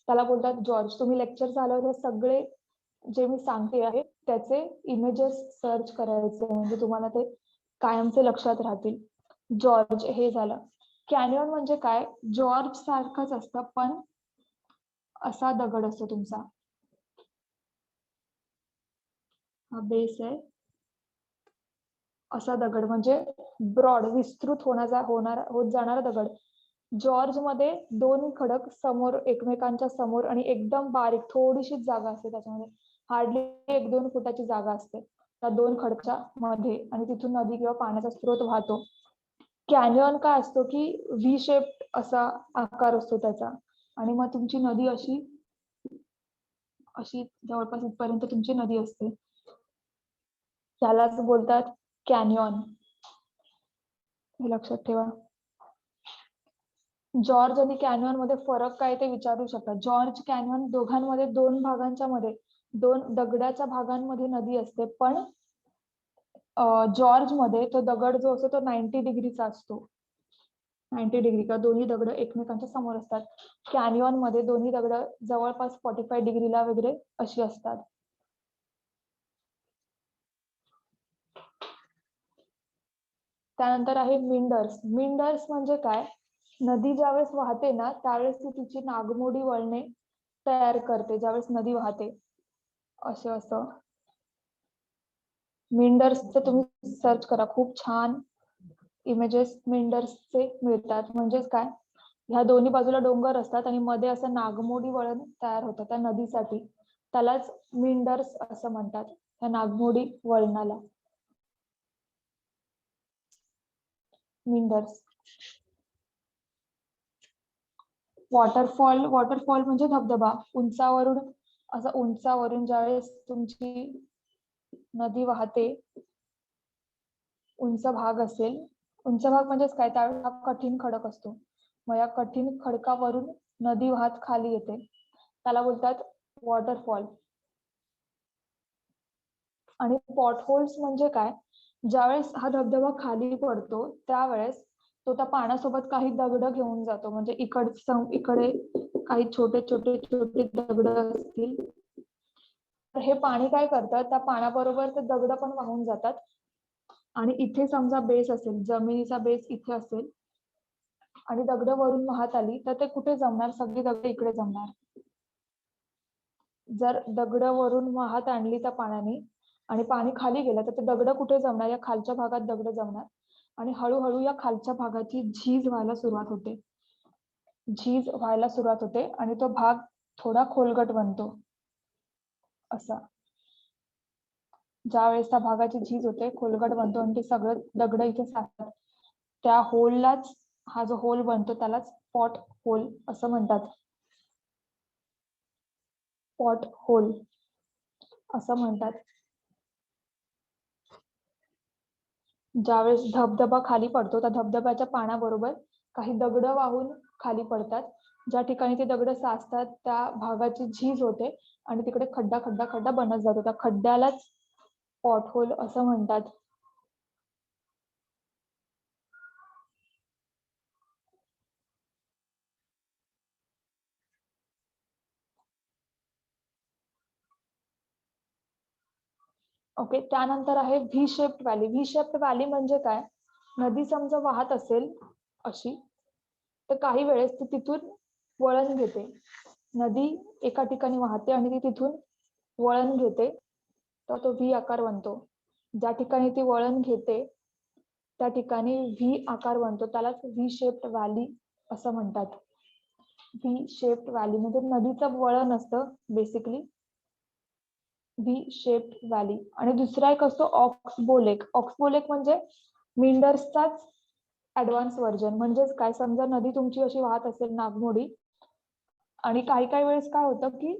त्याला बोलतात जॉर्ज. तुम्ही लेक्चर झाल्यावर हे सगळे जे मी सांगते आहे त्याचे इमेजेस सर्च करायचे म्हणजे तुम्हाला ते कायमचे लक्षात राहतील. जॉर्ज हे झालं. कॅनियन म्हणजे काय? जॉर्ज सारखंच असतं पण असा दगड असतो तुमचा, हा बेस आहे, असा दगड म्हणजे ब्रॉड विस्तृत होत जाणारा दगड. जॉर्ज मध्ये दोन खडक समोर एकमेकांच्या समोर आणि एकदम बारीक थोडीशीच जागा असते त्याच्यामध्ये, हार्डली 1-2 फुटाची जागा असते त्या दोन खडकच्या मध्ये आणि तिथून नदी किंवा पाण्याचा स्रोत वाहतो. कॅनियन काय असतो की व्ही शेप असा आकार असतो त्याचा आणि मग तुमची नदी अशी जवळपास इथपर्यंत तुमची नदी असते, त्यालाच बोलतात कॅनियन. हे लक्षात ठेवा. जॉर्ज आणि कॅनियन मध्ये फरक काय ते विचारू शकता. जॉर्ज कॅनियन दोघांमध्ये दोन भागांच्या मध्ये दोन दगडाच्या भागांमध्ये नदी असते पण जॉर्ज मध्ये तो दगड जो असतो तो 90 डिग्रीचा असतो, 90 डिग्री का दोन्ही दगड एकमेकांच्या समोर असतात. कॅनियन मध्ये दोन्ही दगड जवळपास 45 डिग्रीला वगैरे अशी असतात. त्यानंतर आहे मिंडर्स. मिंडर्स म्हणजे काय? नदी ज्यावेळेस वाहते ना त्यावेळेस ती तिची नागमोडी वळणे तयार करते ज्यावेळेस नदी वाहते. असं असं मिंडर्सचं तुम्ही सर्च करा, खूप छान इमेजेस मिंडर्सचे मिळतात. म्हणजेच काय, ह्या दोन्ही बाजूला डोंगर असतात आणि मध्ये असं नागमोडी वळण तयार होतं त्या नदीसाठी. त्यालाच मिंडर्स असं म्हणतात, त्या नागमोडी वळणाला मिंडर्स. वॉटरफॉल, वॉटरफॉल म्हणजे धबधबा. उंचावरून असं उंचावरून ज्यावेळेस तुमची नदी वाहते, उंच भाग असेल, उंच भाग म्हणजेच काय, त्यावेळेस हा कठीण खडक असतो. मग या कठीण खडकावरून नदी वाहत खाली येते, त्याला बोलतात वॉटरफॉल. आणि पॉटहोल्स म्हणजे काय, ज्यावेळेस हा धबधबा खाली पडतो त्यावेळेस तो त्या पाण्यासोबत काही दगड घेऊन जातो. म्हणजे इकडे काही छोटे छोटे छोटे दगड असतील तर हे पाणी काय करतात, त्या पाण्याबरोबर ते दगड पण वाहून जातात. आणि इथे समजा बेस असेल, जमिनीचा बेस इथे असेल आणि दगड वरून वाहत आली तर ते कुठे जमणार, सगळी दगड इकडे जमणार. जर दगड वरून वाहत आणली त्या पाण्याने आणि पाणी खाली गेलं तर ते दगड कुठे जमणार, या खालच्या भागात दगड जमणार. आणि हळूहळू या खालच्या भागाची झीज व्हायला सुरुवात होते. झीज व्हायला सुरुवात होते आणि तो भाग थोडा खोलगट बनतो. असा ज्या वेळेस त्या भागाची झीज होते, खोलगट बनतो आणि ते सगळं दगड इथे साचतात, त्या होललाच, हा जो होल बनतो त्यालाच पॉट होल असं म्हणतात. पॉट होल असं म्हणतात. ज्यावेळेस धबधबा खाली पडतो, त्या धबधब्याच्या पाण्याबरोबर काही दगड वाहून खाली पडतात. ज्या ठिकाणी ते दगड साचतात त्या भागाची झीज होते आणि तिकडे खड्डा खड्डा खड्डा बनत जातो. त्या खड्ड्यालाच पॉटहोल असं म्हणतात. ओके, त्यानंतर आहे V shaped valley. V shaped valley म्हणजे काय, नदी समजा वाहत असेल अशी, तर काही वेळेस ती तिथून वळण घेते. नदी एका ठिकाणी वाहते आणि ती तिथून वळण घेते, तर तो व्ही आकार बनतो. ज्या ठिकाणी ती वळण घेते त्या ठिकाणी व्ही आकार बनतो, त्यालाच व्ही शेप्ड व्हॅली असं म्हणतात. व्ही शेप्ड व्हॅली म्हणजे नदीचं वळण असतं बेसिकली, व्ही शेप्ड व्हॅली. आणि दुसरा एक असतो ऑक्सबो लेक. ऑक्सबो लेक म्हणजे मिंडर्सचाच ऍडव्हान्स व्हर्जन. म्हणजेच काय, समजा नदी तुमची अशी वाहत असेल नागमोडी, आणि काही काही वेळेस काय होतं की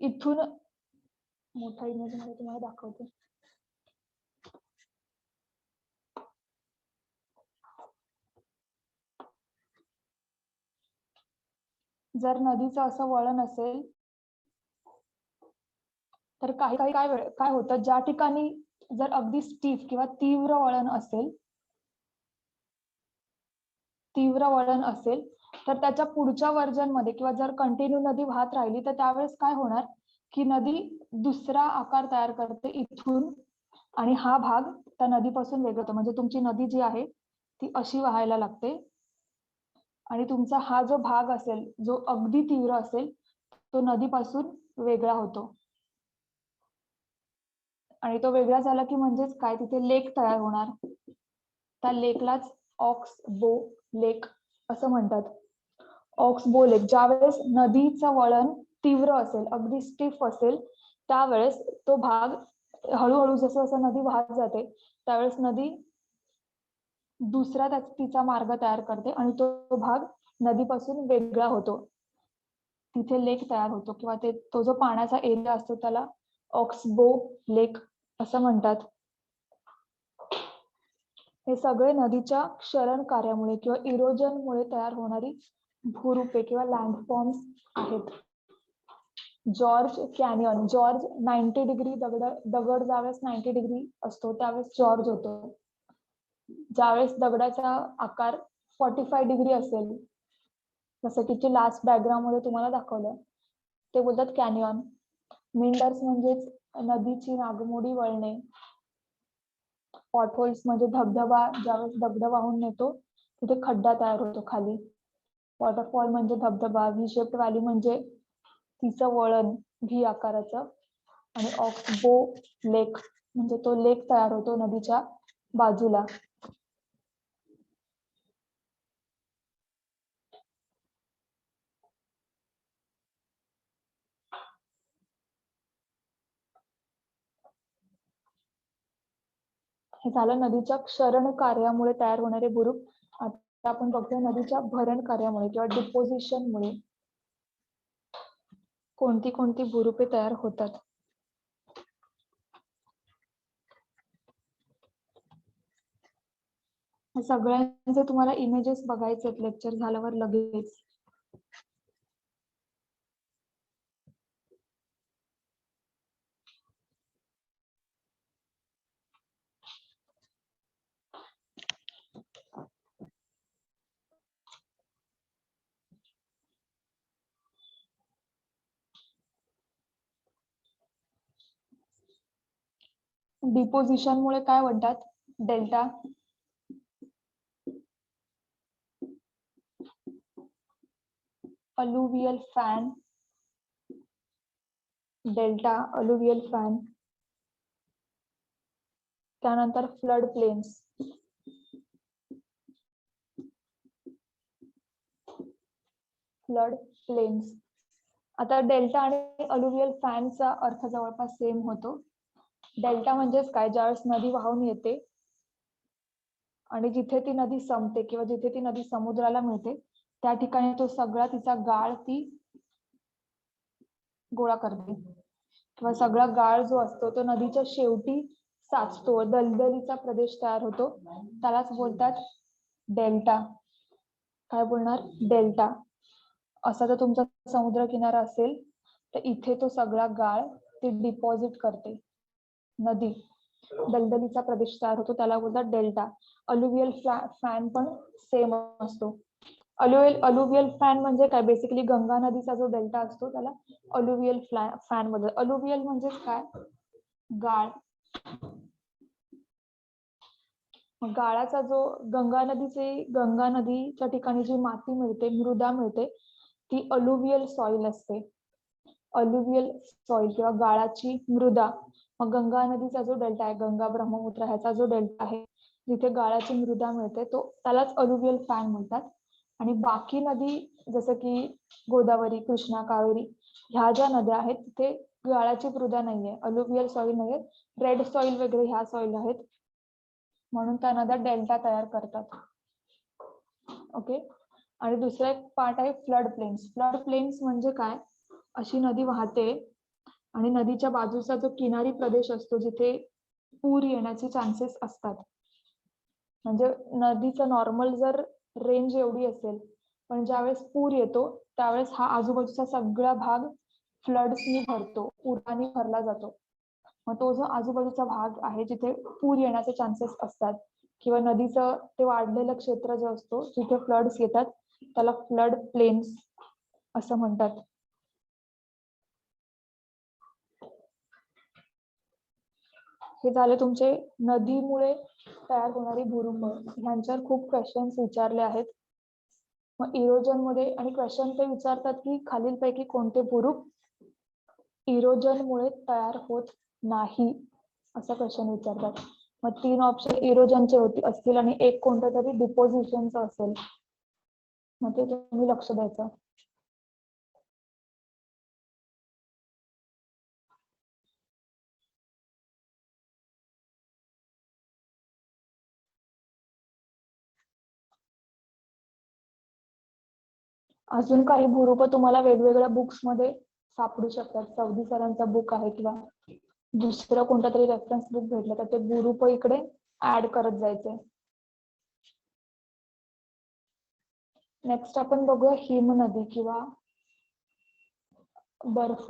इथून, मोठा इमेज मध्ये तुम्हाला दाखवते, जर नदीचं असं वळण असेल तर काही काही काय होतं, ज्या ठिकाणी जर अगदी स्टीफ किंवा तीव्र वळण असेल, तीव्र वळण असेल तर त्याच्या पुढच्या वर्जन मध्ये किंवा जर कंटिन्यू नदी वाहत राहिली तर त्यावेळेस काय होणार की नदी दुसरा आकार तयार करते इथून, आणि हा भाग त्या नदीपासून वेगळा होतो. म्हणजे तुमची नदी जी आहे ती अशी वाहायला लागते आणि तुमचा हा जो भाग असेल जो अगदी तीव्र असेल तो नदीपासून वेगळा होतो. आणि तो वेगळा झाला की म्हणजेच काय, तिथे लेक तयार होणार. त्या लेकलाच ऑक्सबो लेक असं म्हणतात. ऑक्सबो लेक. ज्यावेळेस नदीचं वळण तीव्र असेल, अगदी स्टिफ असेल, त्यावेळेस तो भाग हळूहळू जसं जसं नदी वाहत जाते त्यावेळेस नदी दुसरा तिचा मार्ग तयार करते आणि तो भाग नदीपासून वेगळा होतो, तिथे लेक तयार होतो. किंवा तो जो पाण्याचा एरिया असतो त्याला ऑक्सबो लेक असं म्हणतात. हे सगळे नदीच्या क्षरण कार्यामुळे किंवा इरोजनमुळे तयार होणारी भूरूपे किंवा लँडफॉर्म्स आहेत. Gorge canyon. जॉर्ज 90 डिग्री दगड ज्यावेळेस 90 डिग्री असतो त्यावेळेस जॉर्ज होतो. ज्यावेळेस दगडाचा आकार 45 डिग्री असेल, जसं की लास्ट डायग्राम मध्ये तुम्हाला दाखवलं, ते बोलतात कॅनियन. मिंडर्स म्हणजेच नदीची नागमोडी वळणे. पॉटहोल्स म्हणजे धबधबा ज्यावेळेस दगड वाहून नेतो तिथे खड्डा तयार होतो खाली. वॉटरफॉल म्हणजे धबधबा, व्ही शेप्ड व्हॅली म्हणजे तिचं वळण व्ही आकाराचं, आणि ऑक्सबो लेक म्हणजे तो लेक तयार होतो नदीच्या बाजूला. हे झालं नदीच्या क्षरण कार्यामुळे तयार होणारे भूरूप. आता आपण बघतोय नदीच्या भरण कार्यामुळे किंवा डिपोजिशनमुळे कोणती कोणती भूरूपे तयार होतात. सगळ्यांचे तुम्हाला इमेजेस बघायचे आहेत लेक्चर झाल्यावर लगेच. डिपोजिशन मुळे काय म्हणतात? Delta, alluvial fan, delta alluvial fan, त्यानंतर फ्लड प्लेन्स. Flood plains. आता डेल्टा आणि अलुवियल फॅनचा अर्थ जवळपास सेम होतो. डेल्टा म्हणजेच काय? ज्यावेळेस नदी वाहून येते आणि जिथे ती नदी संपते किंवा जिथे ती नदी समुद्राला मिळते त्या ठिकाणी तो सगळा तिचा गाळ ती गोळा करते, किंवा सगळा गाळ जो असतो तो नदीच्या शेवटी साचतो, दलदलीचा प्रदेश तयार होतो, त्यालाच बोलतात डेल्टा. काय बोलणार? डेल्टा. असा जर तुमचा समुद्र किनारा असेल तर इथे तो सगळा गाळ ते डिपॉझिट करते नदी, दलदलीचा प्रदेश तयार होतो, त्याला बोलतात डेल्टा. अलुवियल फॅन पण सेम असतो. अलुवियल फॅन म्हणजे काय? बेसिकली गंगा नदीचा जो डेल्टा असतो त्याला अलुवियल फॅन बोलतात. अलुवियल म्हणजे काय? गाळ. गाळाचा जो गंगा नदीच्या ठिकाणी जी माती मिळते, मृदा मिळते, ती अलुवियल सॉइल असते. अलुवियल सॉइल किंवा गाळाची मृदा. मग गंगा नदीचा जो डेल्टा आहे, गंगा ब्रह्मपुत्र ह्याचा जो डेल्टा आहे, जिथे गाळाची मृदा मिळते तो त्यालाच अलुवियल फॅन म्हणतात. आणि बाकी नदी जसं की गोदावरी, कृष्णा, कावेरी ह्या ज्या नद्या आहेत तिथे गाळाची मृदा नाहीये, अलुवियल सॉइल नाहीये, रेड सॉइल वगैरे ह्या सॉइल आहेत, म्हणून त्या नद्या डेल्टा तयार करतात. ओके. आणि दुसरा एक पार्ट आहे फ्लड प्लेन्स. फ्लड प्लेन्स म्हणजे काय? अशी नदी वाहते आणि नदीच्या बाजूचा जो किनारी प्रदेश असतो जिथे पूर येण्याचे चान्सेस असतात. म्हणजे नदीचं नॉर्मल जर रेंज एवढी असेल, पण ज्यावेळेस पूर येतो त्यावेळेस हा आजूबाजूचा सगळा भाग फ्लड्सनी भरतो, पुराने भरला जातो. मग तो जो आजूबाजूचा भाग आहे जिथे पूर येण्याचे चान्सेस असतात किंवा नदीचं ते वाढलेलं क्षेत्र जो असतो जिथे फ्लड्स येतात त्याला फ्लड प्लेन्स असं म्हणतात. हे झाले तुमचे नदीमुळे तयार होणारी भूरूप. ह्यांच्यावर खूप क्वेश्चन्स विचारले आहेत. मग इरोजन मध्ये आणि क्वेश्चन ते विचारतात की खालीलपैकी कोणते भूरूप इरोजनमुळे तयार होत नाही, असा क्वेश्चन विचारतात. मग 3 ऑप्शन इरोजनचे असतील आणि एक कोणतं तरी डिपोजिशनचं असेल. मग ते तुम्ही लक्ष द्यायचं. अजून काही भूरूप तुम्हाला वेगवेगळ्या बुक्स मध्ये सापडू शकतात. चौधरी सरांचा बुक आहे किंवा दुसरं कोणता तरी रेफरन्स बुक भेटलं तर ते भूरूप इकडे ऍड करत जायचे. नेक्स्ट आपण बघूया हिमनदी किंवा बर्फ,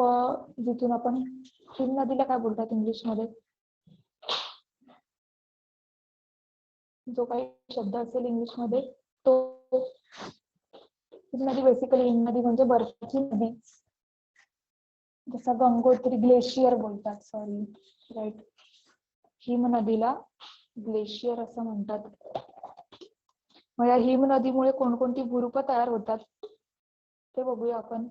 जिथून आपण हिमनदीला काय बोलतात इंग्लिश मध्ये, जो काही शब्द असेल इंग्लिश मध्ये तो. हिमनदी बेसिकली हिमनदी म्हणजे बर्फाची नदी. जसं गंगोत्री ग्लेशियर बोलतात, सॉरी राईट, हिमनदीला ग्लेशियर असं म्हणतात. मग या हिम नदीमुळे कोणकोणती भूरूप तयार होतात ते बघूया आपण.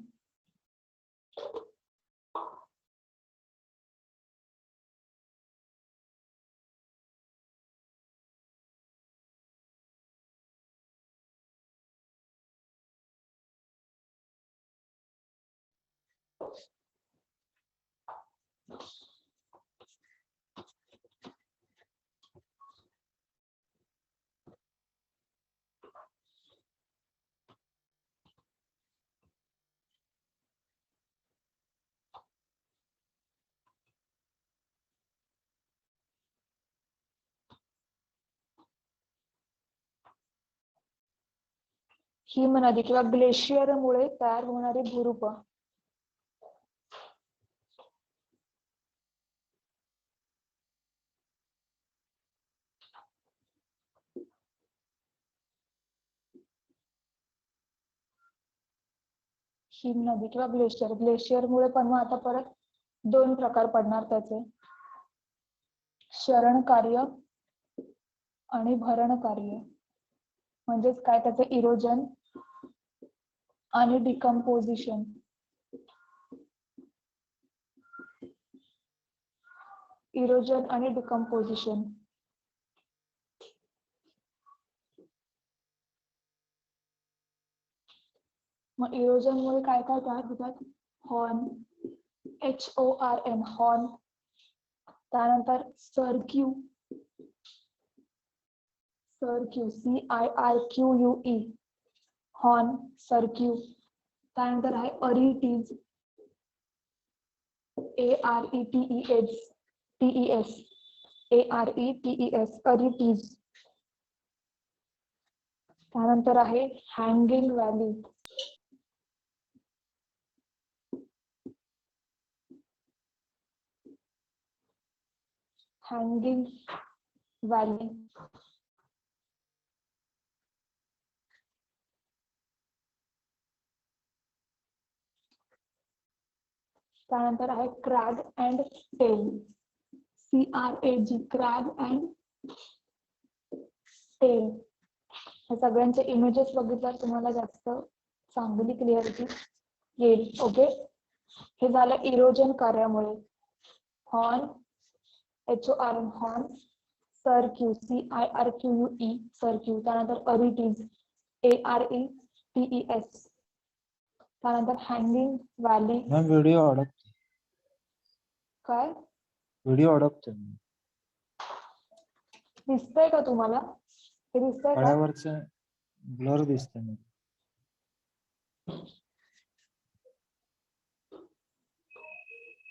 हिम नदी किंवा ग्लेशियरमुळे तयार होणारी भूरूप. हिम नदी किंवा ग्लेशियर. ग्लेशियरमुळे पण मग आता परत दोन प्रकार पडणार त्याचे, शरण कार्य आणि भरण कार्य. म्हणजेच काय, त्याचे इरोजन आणि डिकम्पोजिशन. इरोजन आणि डिकम्पोजिशन. मग इरोजन मुळे काय काय तयार होतात, हॉर्न, HORN हॉर्न. त्यानंतर सर्क्यू, सर्क्यू CIRQUE हॉर्न, सर्क्यू. त्यानंतर आहे अरिटीज, ARETES अरिटीज. त्यानंतर आहे हँगिंग व्हॅली. Hanging valley. त्यानंतर आहे crag and tail, CRAG crag and tail. या सगळ्यांचे इमेजेस बघितल्यावर तुम्हाला जास्त चांगली क्लिअरिटी येईल. ओके, हे झालं इरोजन कार्यामुळे. Horn, HORN horn, सर्क्यू CIRQUE सर्क्यू. त्यानंतर अरिटीज, ARETES. त्यानंतर हँगिंग व्हॅली. मॅम व्हिडिओ अडकतो. काय व्हिडिओ अडकतो. दिसतंय का तुम्हाला, हे दिसतंय का? कड्यावरच ब्लर दिसतंय मला.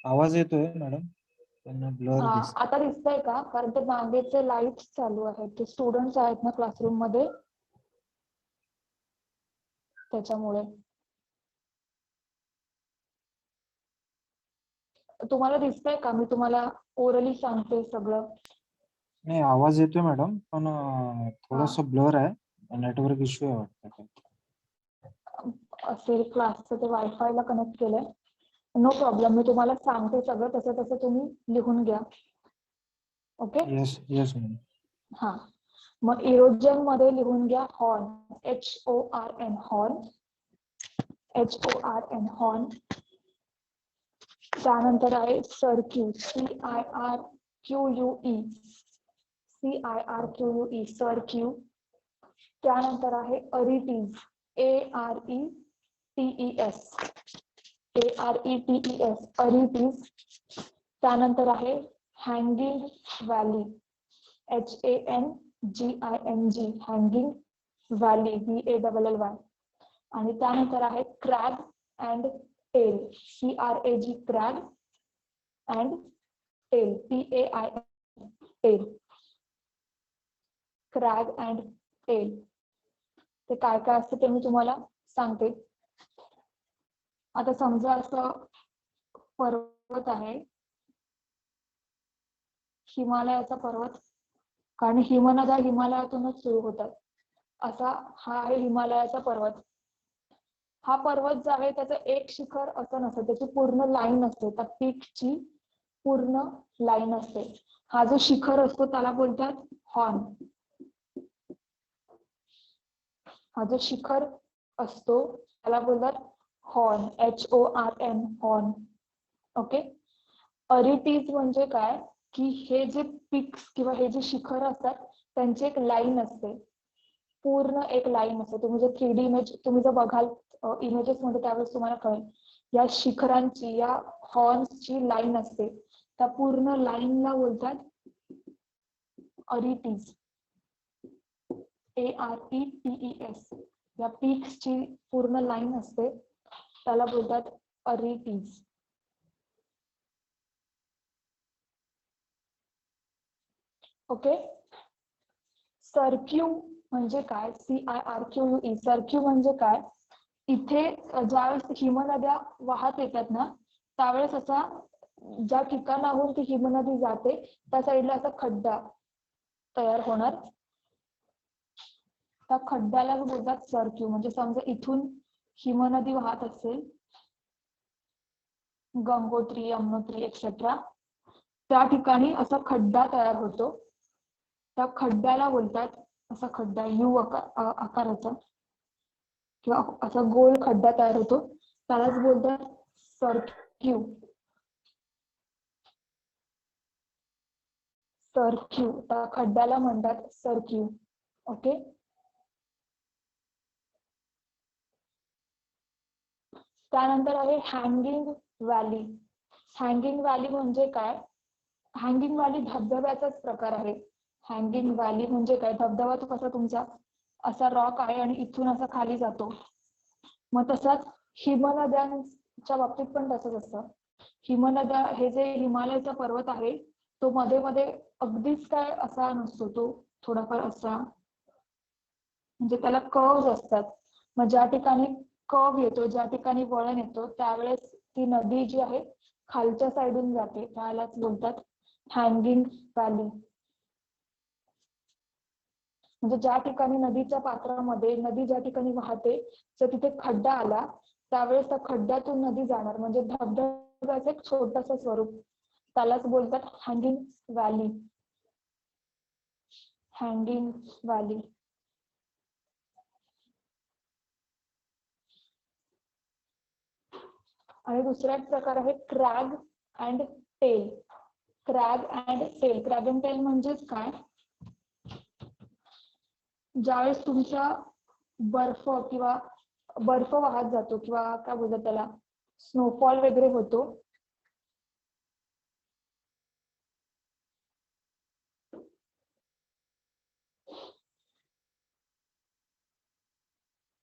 आवाज येतोय मॅडम, पण ब्लर हा, दिसत. आता दिसतंय का? कारण ते मागेचे लाईट चालू आहेत, ते स्टुडंट्स आहेत ना क्लासरूम मध्ये, त्याच्यामुळे. तुम्हाला दिसतंय का? मी तुम्हाला ओरली सांगते सगळं. नाही, आवाज येतोय मॅडम, पण थोडस ब्लर आहे. नेटवर्क इश्यू आहे वाटतं. असेल, क्लासचं ते वायफाय ला कनेक्ट केलंय. नो प्रॉब्लेम, मी तुम्हाला सांगते सगळं, तसं तसं तुम्ही लिहून घ्या. ओके. Yes yes ma'am. हा, मग इरोजन मध्ये लिहून घ्या horn, HORN horn, HORN horn. त्यानंतर आहे सर्क्यू, CIRQUE सर्क्यू. त्यानंतर आहे अरिटीज, ARETES अरिटीज. त्यानंतर आहे hanging valley, HANGING hanging valley, VALLY. आणि त्यानंतर आहे crag and tail, CRAG crag and tail, TAIL tail. Crag and tail ते काय काय असतं ते मी तुम्हाला सांगते. आता समजा असं पर्वत आहे, हिमालयाचा पर्वत, कारण हिमनद्या हिमालयातूनच सुरू होतात. असा हा आहे हिमालयाचा पर्वत. हा पर्वत जो आहे त्याचं एक शिखर असं नसतं, त्याची पूर्ण लाईन असते, त्या पीकची पूर्ण लाईन असते. हा जो शिखर असतो त्याला बोलतात हॉर्न. हा जो शिखर असतो त्याला बोलतात हॉर्न, HORN, हॉर्न. ओके. अरिटीज म्हणजे काय की हे जे पिक्स किंवा हे जे शिखर असतात त्यांची एक लाईन असते, पूर्ण एक लाईन असते. तुम्ही जर 3D इमेज तुम्ही जर बघाल इमेजेस मध्ये त्यावेळेस तुम्हाला कळेल, या शिखरांची या हॉर्न्सची लाईन असते, त्या पूर्ण लाईनला बोलतात अरिटीज, ARETES. या पीक्सची पूर्ण लाईन असते त्याला बोलतात अरिटीज. ओके. सर्क्यू म्हणजे काय, CIRQUE, सर्क्यू म्हणजे काय, इथे ज्यावेळेस हिमनद्या वाहत येतात ना त्यावेळेस असा ज्या ठिकाणाहून ती हिमनदी जाते त्या साईडला असा खड्डा तयार होणार, त्या खड्ड्याला बोलतात सर्क्यू. म्हणजे समजा इथून हिमनदी वाहत असेल, गंगोत्री, यमुनोत्री एक्सेट्रा, त्या ठिकाणी असा खड्डा तयार होतो, त्या खड्ड्याला बोलतात, असा खड्डा यू आकाराचा किंवा असा गोल खड्डा तयार होतो त्यालाच बोलतात सर्क्यू. सर्क्यू, त्या खड्ड्याला म्हणतात सर्क्यू. ओके. त्यानंतर आहे हँगिंग व्हॅली. हँगिंग व्हॅली म्हणजे काय, हँगिंग व्हॅली धबधब्याचाच प्रकार आहे. हँगिंग व्हॅली म्हणजे काय, धबधबा तो कसा तुमचा असा रॉक आहे आणि इथून असा खाली जातो, मग तसाच हिमनद्यांच्या बाबतीत पण तसंच असतं. हिमनद्या, हे जे हिमालयचा पर्वत आहे तो मध्ये मध्ये अगदीच काय असा नसतो, तो थोडाफार असा, म्हणजे त्याला कर्व्स असतात. मग ज्या ठिकाणी कर्व येतो, ज्या ठिकाणी वळण येतो त्यावेळेस ती नदी जी आहे खालच्या साईडून जाते, त्यालाच बोलतात हँगिंग व्हॅली. म्हणजे ज्या ठिकाणी नदीच्या पात्रामध्ये नदी ज्या ठिकाणी वाहते जर तिथे खड्डा आला त्यावेळेस त्या खड्ड्यातून नदी जाणार, म्हणजे धबधब्याचं एक छोटंसं स्वरूप, त्यालाच बोलतात हँगिंग व्हॅली. Hanging valley. आणि दुसरा एक प्रकार आहे crag and tail. Crag and tail, crag and tail म्हणजेच काय, ज्यावेळेस तुमचा बर्फ किंवा बर्फ वाहत जातो किंवा काय बोलतात त्याला स्नोफॉल वगैरे होतो,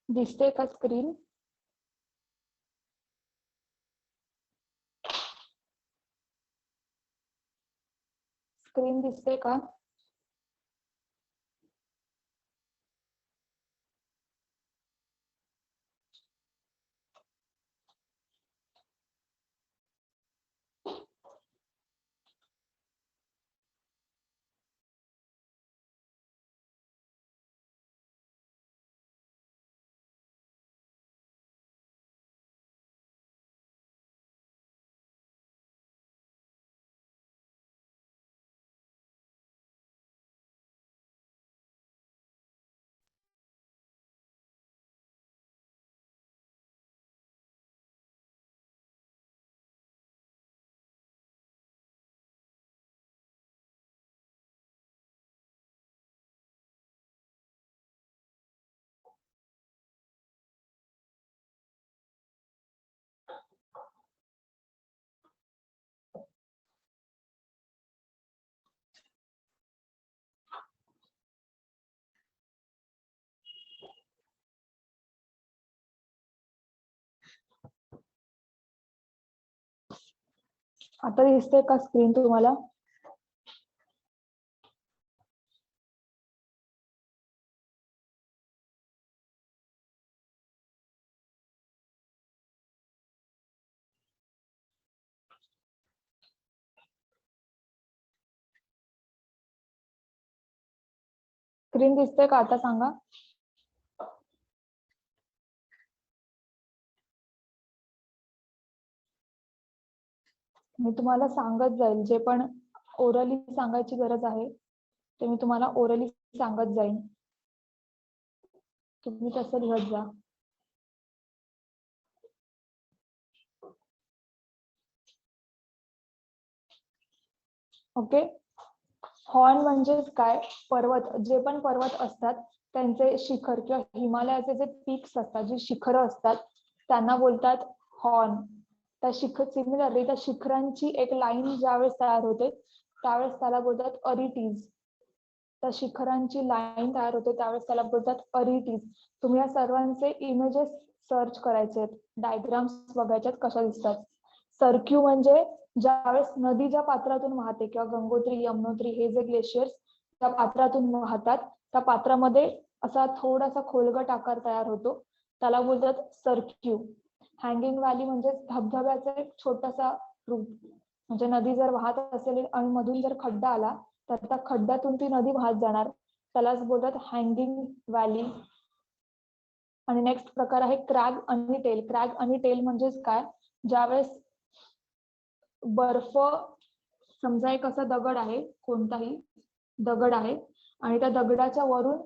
दिसते का स्क्रीन, स्क्रीन दिसते का? आता दिसते का स्क्रीन तुम्हाला? स्क्रीन दिसते का आता सांगा? मी तुम्हाला सांगत जाईल, जे पण ओरली सांगायची गरज आहे ते मी तुम्हाला ओरली सांगत जाईन. तुम्ही तसं लिहत जा. ओके. हॉर्न म्हणजे काय? पर्वत, जे पण पर्वत असतात त्यांचे शिखर किंवा हिमालयाचे जे पीक्स असतात, जी शिखरं असतात त्यांना बोलतात हॉर्न. त्या सिमिलरली त्या शिखरांची एक लाईन ज्यावेळेस तयार होते त्यावेळेस त्याला बोलतात अरिटीज. त्या शिखरांची लाईन तयार होते त्यावेळेस त्याला बोलतात अरिटीज. तुम्ही या सर्वांचे इमेजेस सर्च करायचे, डायग्राम्स बघायचे कशा दिसतात. सर्क्यू म्हणजे ज्यावेळेस नदी ज्या पात्रातून वाहते किंवा गंगोत्री, यमुनोत्री हे जे ग्लेशियर्स त्या पात्रातून वाहतात त्या पात्रामध्ये असा थोडासा खोलगट आकार तयार होतो त्याला बोलतात सर्क्यू. हँगिंग व्हॅली म्हणजे धबधब्याचा एक छोटासा रूप. म्हणजे नदी जर वाहत असेल आणि मधून जर खड्डा आला तर त्या खड्ड्यातून ती नदी वाहत जाणार, त्यालाच बोलतात हँगिंग व्हॅली. आणि नेक्स्ट प्रकार आहे क्रॅग आणि टेल. क्रॅग आणि टेल म्हणजेच काय? ज्यावेळेस बर्फ, समजा एक असा दगड आहे, कोणताही दगड आहे आणि त्या दगडाच्या वरून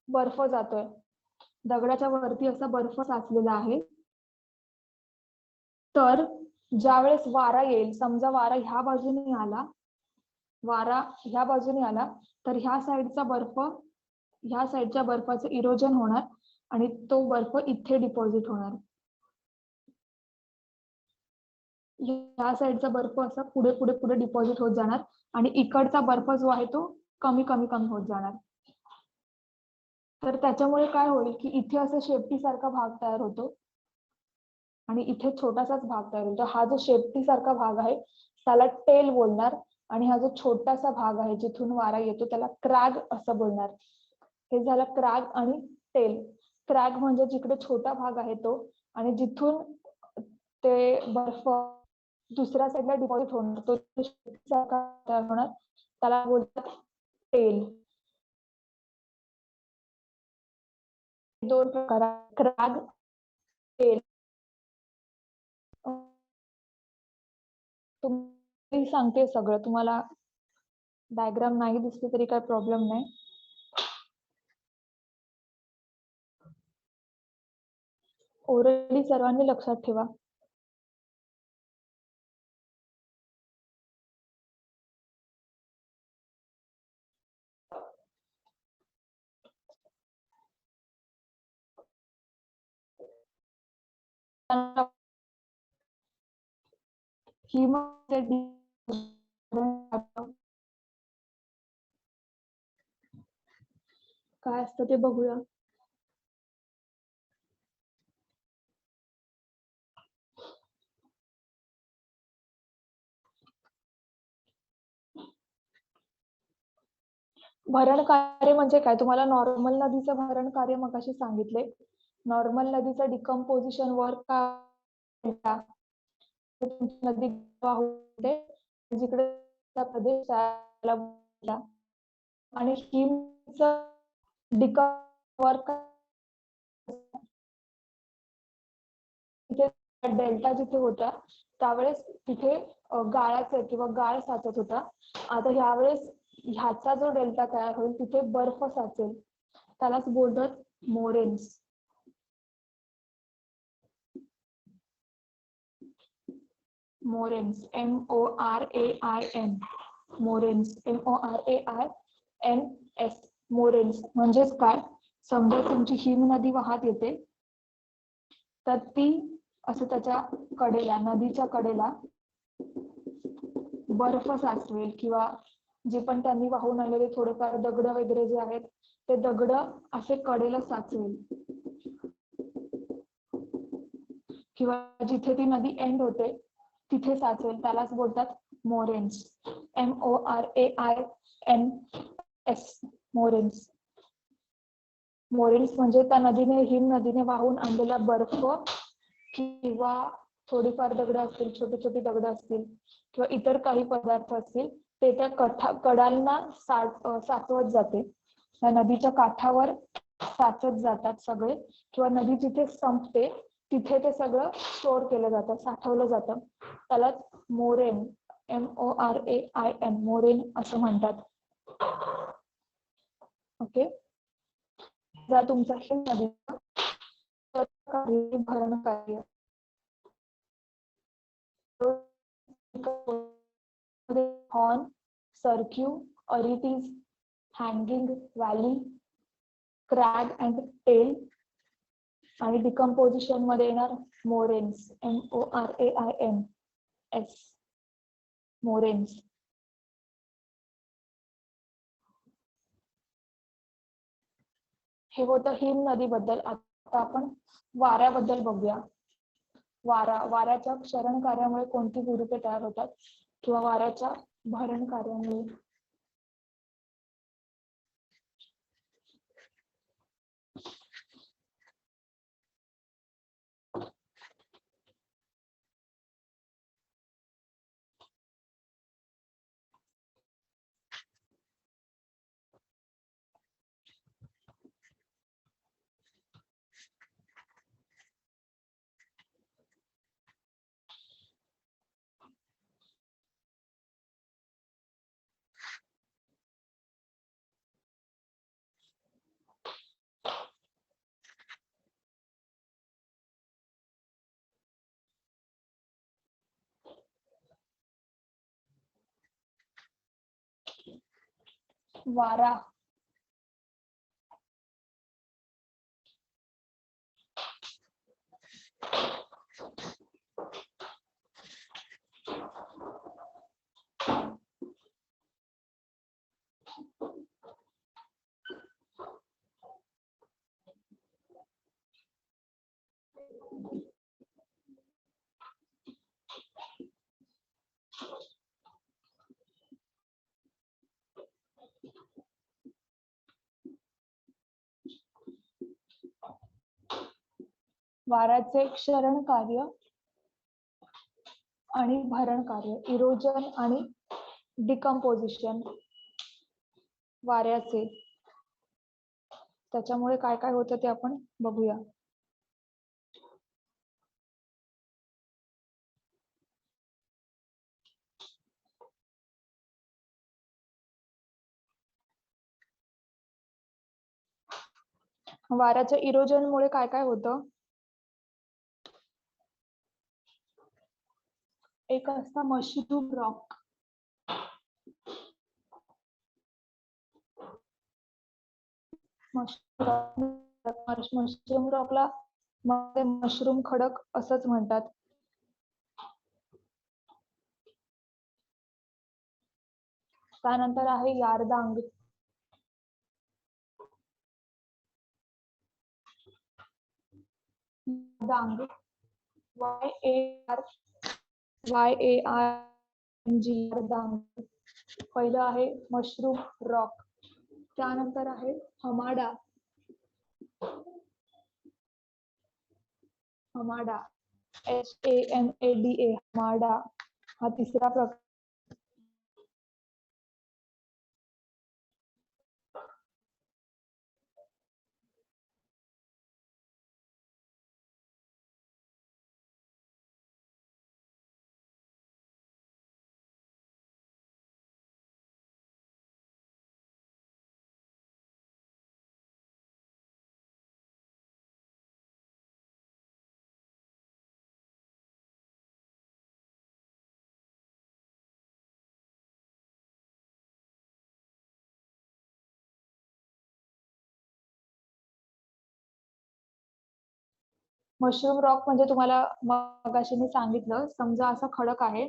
बर्फ जातोय, दगडाच्या वरती असा बर्फ साचलेला आहे, तर ज्यावेळेस वारा येईल, समजा वारा ह्या बाजूने आला, वारा ह्या बाजूने आला तर ह्या साईडचा बर्फ, ह्या साईडच्या बर्फाचं इरोजन होणार आणि तो बर्फ इथे डिपॉझिट होणार. ह्या साईडचा बर्फ असा पुढे पुढे पुढे डिपॉझिट होत जाणार आणि इकडचा बर्फ जो आहे तो कमी कमी कमी होत जाणार. तर त्याच्यामुळे काय होईल की इथे असं शेपटी सारखा भाग तयार होतो आणि इथे छोटासाच भाग तयार होतो. हा जो शेपटी सारखा भाग आहे त्याला टेल बोलणार आणि हा जो छोटासा भाग आहे जिथून वारा येतो त्याला क्रॅग असं बोलणार. हे झालं क्रॅग आणि टेल. क्रॅग म्हणजे जिकडे छोटा भाग आहे तो आणि जिथून ते बर्फ दुसऱ्या साईडला डिपॉझिट होणार, तो सारखा तयार होणार, त्याला बोलतात टेल. दोन प्रकार आहेत, क्रॅग, टेल. तुम्ही सांगते सगळं, तुम्हाला डायग्राम नाही दिसली तरी काही प्रॉब्लेम नाही. ओरली सर्वांनी लक्षात ठेवा. काय असतं ते बघूया. भरण कार्य म्हणजे काय? तुम्हाला नॉर्मल नदीचं भरण कार्य मगाशी सांगितले. नॉर्मल नदीचं डिकम्पोजिशन वर्क काय? नदी वाहते जिकडे प्रदेश आणि हिमचं डिकम वर्क डेल्टा जिथे होता त्यावेळेस तिथे गाळाचं किंवा गाळ साचत होता. आता ह्यावेळेस ह्याचा जो डेल्टा तयार होईल तिथे बर्फ साचेल, त्यालाच बोलतात moraines. Moraines, MORAIN, moraines, MORAINS. Moraines म्हणजेच काय? समजा तुमची हिम नदी वाहत येते तर ती असं त्याच्या कडेला, नदीच्या कडेला बर्फ साचवेल किंवा जे पण त्यांनी वाहून आलेले थोडेफार दगड वगैरे जे आहेत ते दगड असे कडेला साचवेल किंवा जिथे ती नदी एंड होते तिथे साचवेल, त्यालाच बोलतात मोरेन्स. MORAINS, moraines. मोरेन्स म्हणजे त्या नदीने, हिम नदीने वाहून आणलेला बर्फ किंवा थोडीफार दगड असतील, छोटे छोटे दगड असतील किंवा इतर काही पदार्थ असतील ते त्या कडांना साचवत जाते. त्या नदीच्या काठावर साचत जातात सगळे किंवा नदी जिथे संपते तिथे ते सगळं स्टोअर केलं जातं, साठवलं जातं. त्यालाच मोरेन, MORAIN, मोरेन असं म्हणतात. ओके. जर तुमचा हे नदीचं कार्य भरण कार्य horn, cirque, aretes, hanging valley, crag and tail आणि डिकम्पोजिशन मध्ये येणार मोरेन्स, MORAINS, मोरेन्स. हे होतं हिम नदीबद्दल. आता आपण वाऱ्याबद्दल बघूया. वाऱ्याच्या क्षरण कार्यामुळे कोणती भूरूपे तयार होतात किंवा वाऱ्याच्या भरण कार्यामुळे. वारा वाऱ्याचे क्षरण कार्य आणि भरण कार्य, इरोजन आणि डिकम्पोजिशन वाऱ्याचे, त्याच्यामुळे काय काय होतं ते आपण बघूया. वाऱ्याच्या इरोजन मुळे काय काय होतं. एक असता मशरूम रॉक. मशरूम रॉकला मशरूम खडक असंच म्हणतात. त्यानंतर आहे यारदांग. यारदांग, YARDANG, यारदांग. पहिलं आहे मशरूम रॉक. त्यानंतर आहे हमाडा. हमाडा, HAMADA, हमाडा हा तिसरा प्रकार. मशरूम रॉक म्हणजे तुम्हाला मगाशी मी सांगितलं, समजा असा खडक आहे,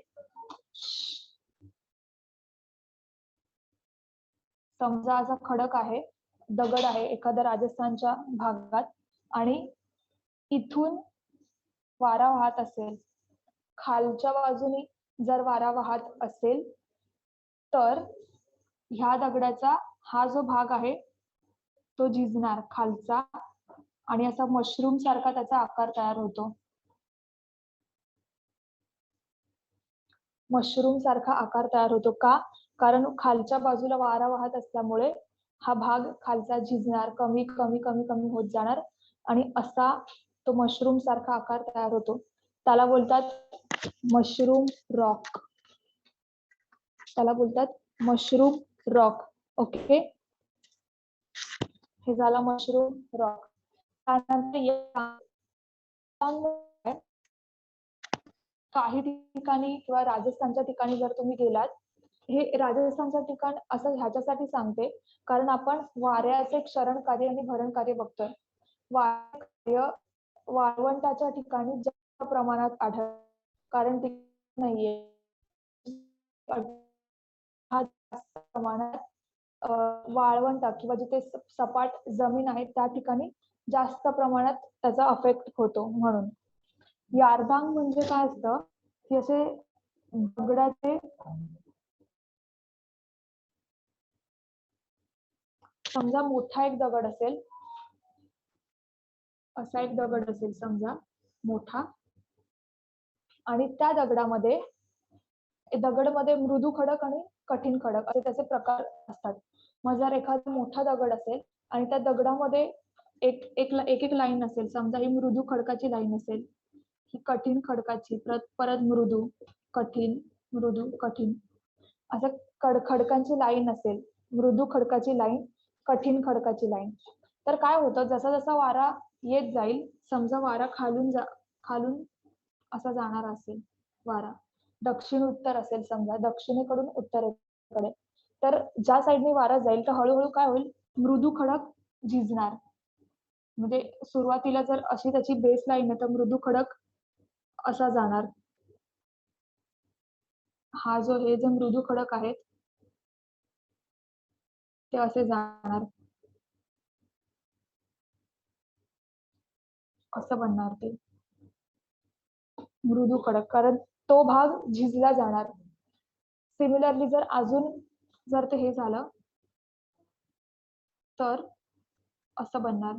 समजा असा खडक आहे, दगड आहे एखाद्या राजस्थानच्या भागात आणि इथून वारा वाहत असेल, खालच्या बाजूने जर वारा वाहत असेल तर ह्या दगडाचा हा जो भाग आहे तो झिजणार खालचा आणि असा मशरूम सारखा त्याचा आकार तयार होतो. मशरूम सारखा आकार तयार होतो का? कारण खालच्या बाजूला वारा वाहत असल्यामुळे हा भाग खालचा झिजणार, कमी कमी कमी कमी होत जाणार आणि असा तो मशरूम सारखा आकार तयार होतो. त्याला बोलतात मशरूम रॉक. त्याला बोलतात मशरूम रॉक. ओके, हे झालं मशरूम रॉक. त्यानंतर काही ठिकाणी किंवा राजस्थानच्या ठिकाणी जर तुम्ही गेलात, हे राजस्थानचं ठिकाण असं ह्याच्यासाठी सांगते कारण आपण वाऱ्याचे क्षरण कार्य आणि भरण कार्य बघतोय. कार्य वाळवंटाच्या ठिकाणी जास्त प्रमाणात आढळतं कारण ते नाहीये जास्त प्रमाणात वाळवंट किंवा जिथे सपाट जमीन आहे त्या ठिकाणी जास्त प्रमाणात त्याचा अफेक्ट होतो. म्हणून यारदांग म्हणजे काय असतं की असे दगडाचे समजा मोठा एक दगड असेल, असा एक दगड असेल समजा मोठा, आणि त्या दगडामध्ये मृदू खडक आणि कठीण खडक असे त्याचे प्रकार असतात. मग जर एखादा मोठा दगड असेल आणि त्या दगडामध्ये एक एक लाईन असेल, समजा ही मृदू खडकाची लाईन असेल, ही कठीण खडकाची, परत मृदू कठीण असं खडकांची लाईन असेल, मृदू खडकाची लाईन, कठीण खडकाची लाईन. तर काय होतं, जसा जसा वारा येत जाईल, समजा वारा खालून असा जाणार असेल, वारा दक्षिण उत्तर असेल, समजा दक्षिणेकडून उत्तरेकडे, तर ज्या साईडने वारा जाईल तर हळूहळू काय होईल, मृदू खडक झिजणार. म्हणजे सुरुवातीला जर अशी त्याची बेस लाईन आहे तर मृदू खडक असा जाणार. हे जे मृदू खडक आहेत ते असे जाणार, असं बनणार ते मृदू खडक, कारण तो भाग झिजला जाणार. सिमिलरली जर ते हे झालं तर असं बनणार.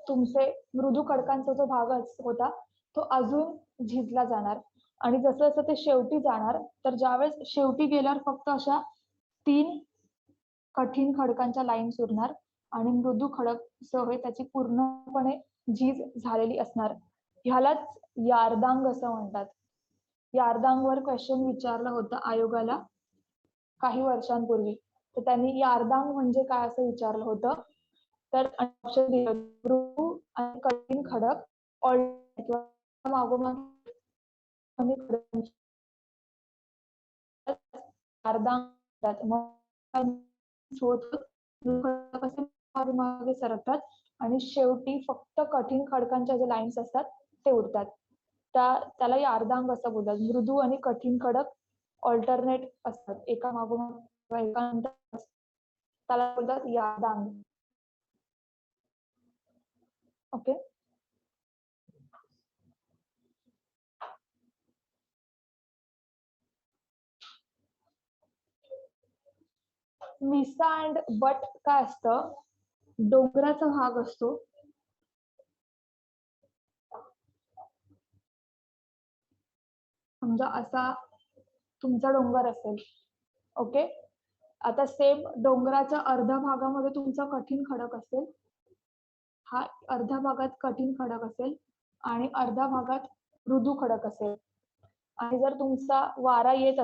तुमचे मृदू खडकांचा जो भाग होता तो अजून झिजला जाणार, आणि जसं जसं ते शेवटी जाणार तर ज्यावेळेस शेवटी गेल्यावर फक्त अशा 3 कठीण खडकांच्या लाईन्स उरणार आणि मृदू खडक सह त्याची पूर्णपणे झीज झालेली असणार. ह्यालाच यारदांग असं म्हणतात. यारदांगवर क्वेश्चन विचारलं होतं आयोगाला काही वर्षांपूर्वी, तर त्यांनी यारदांग म्हणजे काय असं विचारलं होतं. तर ऑप्शन दिलं, मृदू आणि कठीण खडक मागोमाग मागे सरकतात आणि शेवटी फक्त कठीण खडकांच्या ज्या लाईन्स असतात ते उरतात. त्याला यारदांग असं बोलतात. मृदू आणि कठीण खडक ऑल्टरनेट असतात, एका मागोमाग एका नंतर, त्याला बोलतात यारदांग. ओके. मिसा अँड बट काय असतं, डोंगराचा भाग असतो. समजा असा तुमचा डोंगर असेल, ओके. आता सेम डोंगराच्या अर्ध्या भागामध्ये तुमचा कठीण खडक असेल, हा अर्ध्या भागात कठीण खडक असेल आणि अर्ध्या भागात मृदू खडक असेल. आणि जर तुमचा वारा येत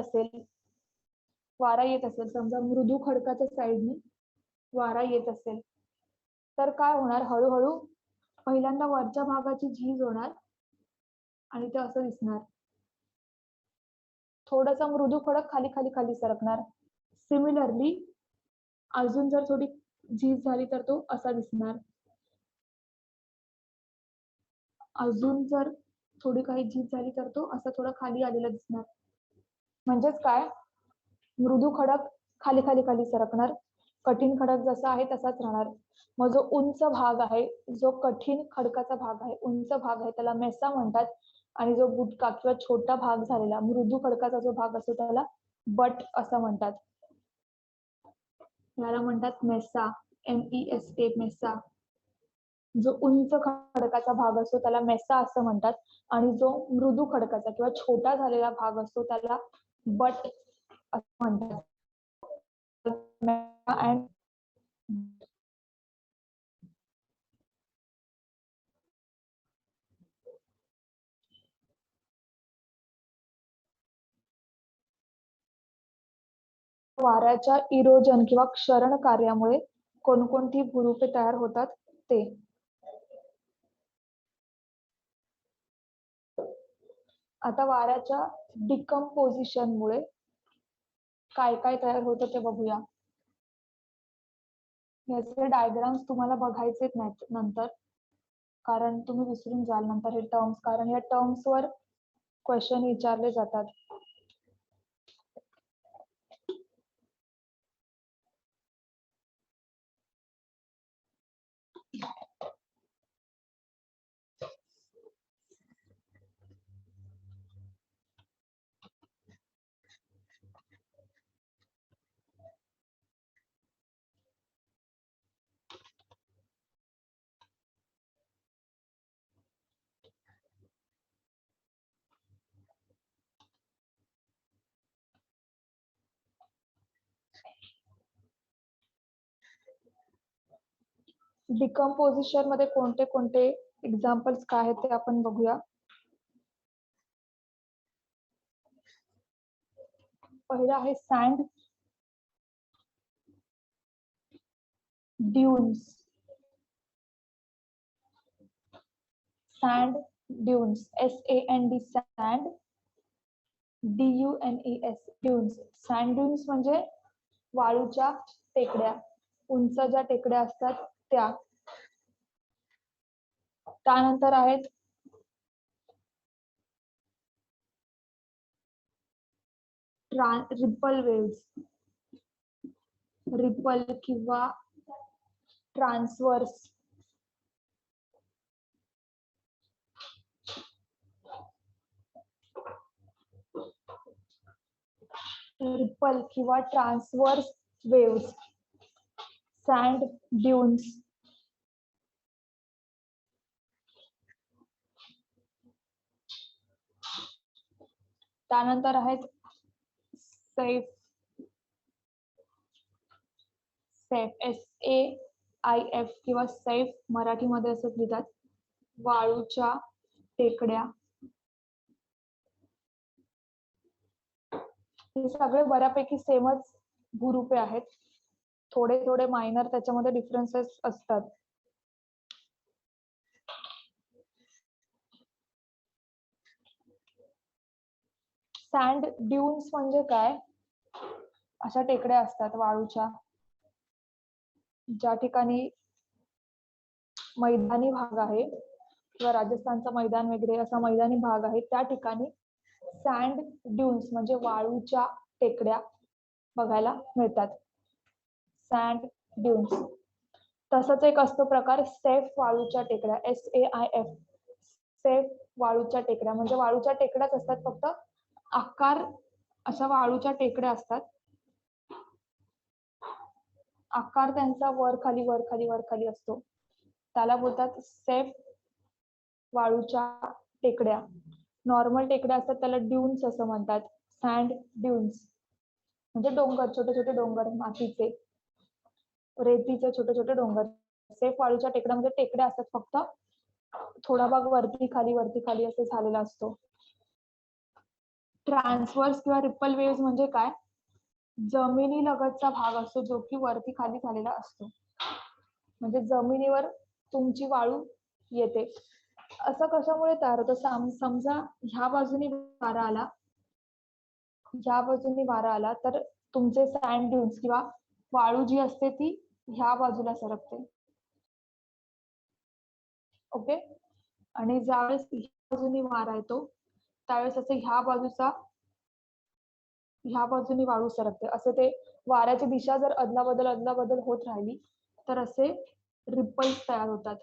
असेल समजा मृदू खडकाच्या साईडनी वारा येत असेल, तर काय होणार, हळूहळू पहिल्यांदा वरच्या भागाची झीज होणार आणि ते असं दिसणार. थोडासा मृदू खडक खाली खाली खाली सरकणार. सिमिलरली अजून जर थोडी झीज झाली तर तो असा दिसणार. अजून जर थोडी काही झीज झाली तर तो असा थोडा खाली आलेला दिसणार. म्हणजेच काय, मृदू खडक खाली खाली खाली सरकणार, कठीण खडक जसा आहे तसाच राहणार. मग जो उंच भाग आहे, जो कठीण खडकाचा भाग आहे, उंच भाग आहे, त्याला मेसा म्हणतात. आणि जो बुटका किंवा छोटा भाग झालेला मृदू खडकाचा जो भाग असतो त्याला बट असं म्हणतात. याला म्हणतात मेसा, MESA, मेसा. जो उंच खडकाचा भाग असतो त्याला मेसा असं म्हणतात, आणि जो मृदू खडकाचा किंवा छोटा झालेला भाग असतो त्याला बट असं म्हणतात. and वाऱ्याच्या इरोजन किंवा क्षरण कार्यामुळे कोणकोणती भूरूपे तयार होतात ते. आता वाऱ्याच्या डिकम्पोजिशन मुळे काय काय तयार होतं ते बघूया. याचे डायग्राम्स तुम्हाला बघायचेच नाहीत नंतर, कारण तुम्ही विसरून जाल नंतर हे टर्म्स, कारण या टर्म्स वर क्वेश्चन विचारले जातात. डिकम्पोजिशन मध्ये कोणते कोणते एक्झाम्पल्स काय आहेत ते आपण बघूया. पहिलं आहे sand dunes. Sand dunes, SAND sand, DUNES dunes. Sand dunes म्हणजे वाळूच्या टेकड्या, उंच ज्या टेकड्या असतात त्या. त्यानंतर आहेत रिपल वेव्स, रिपल किंवा ट्रान्सवर्स. रिपल किंवा ट्रान्सवर्स वेव्स, सँड ड्यून्स. त्यानंतर आहेत सेफ, SAIF किंवा सैफ, मराठीमध्ये असं लिहितात, वाळूच्या टेकड्या. हे सगळे बऱ्यापैकी सेमच भूरूपे आहेत, थोडे थोडे मायनर त्याच्यामध्ये डिफरन्सेस असतात. सँड ड्यून्स म्हणजे काय? अशा टेकड्या असतात वाळूच्या, ज्या ठिकाणी मैदानी भाग आहे किंवा राजस्थानचं मैदान वगैरे असा मैदानी भाग आहे, त्या ठिकाणी सँड ड्यून्स म्हणजे वाळूच्या टेकड्या बघायला मिळतात. Sand dunes. तसंच एक असतो प्रकार सेफ वाळूच्या टेकड्या, SAIF, सेफ वाळूच्या टेकड्या. म्हणजे वाळूच्या टेकड्याच असतात, फक्त आकार अशा वाळूच्या टेकड्या असतात, आकार त्यांचा वर खाली वर खाली वर खाली असतो, त्याला बोलतात सेफ वाळूच्या टेकड्या. नॉर्मल टेकड्या असतात त्याला ड्यून्स असं म्हणतात, सँड ड्यून्स. म्हणजे डोंगर, छोटे छोटे डोंगर, मातीचे रेतीचे छोटे छोटे डोंगर. सेफ वाळूच्या टेकड्या म्हणजे टेकड्या असतात, फक्त थोडा भाग वरती खाली असे झालेला असतो. ट्रान्सवर्स किंवा रिपल वेव्स म्हणजे काय? जमिनी लगतचा भाग असतो जो की वरती खाली झालेला असतो, म्हणजे जमिनीवर तुमची वाळू येते. असं कशामुळे तयार होतं? समजा ह्या बाजूने वारा आला, ह्या बाजूने वारा आला तर तुमचे सँड ड्यून्स किंवा वाळू जी असते ती ह्या बाजूला सरकते. ओके. आणि ज्यावेळेस ह्या बाजूने वारा येतो त्यावेळेस असं ह्या बाजूने वाळू सरकते. असे ते वाऱ्याची दिशा जर अदलाबदल होत राहिली तर असे रिपल्स तयार होतात,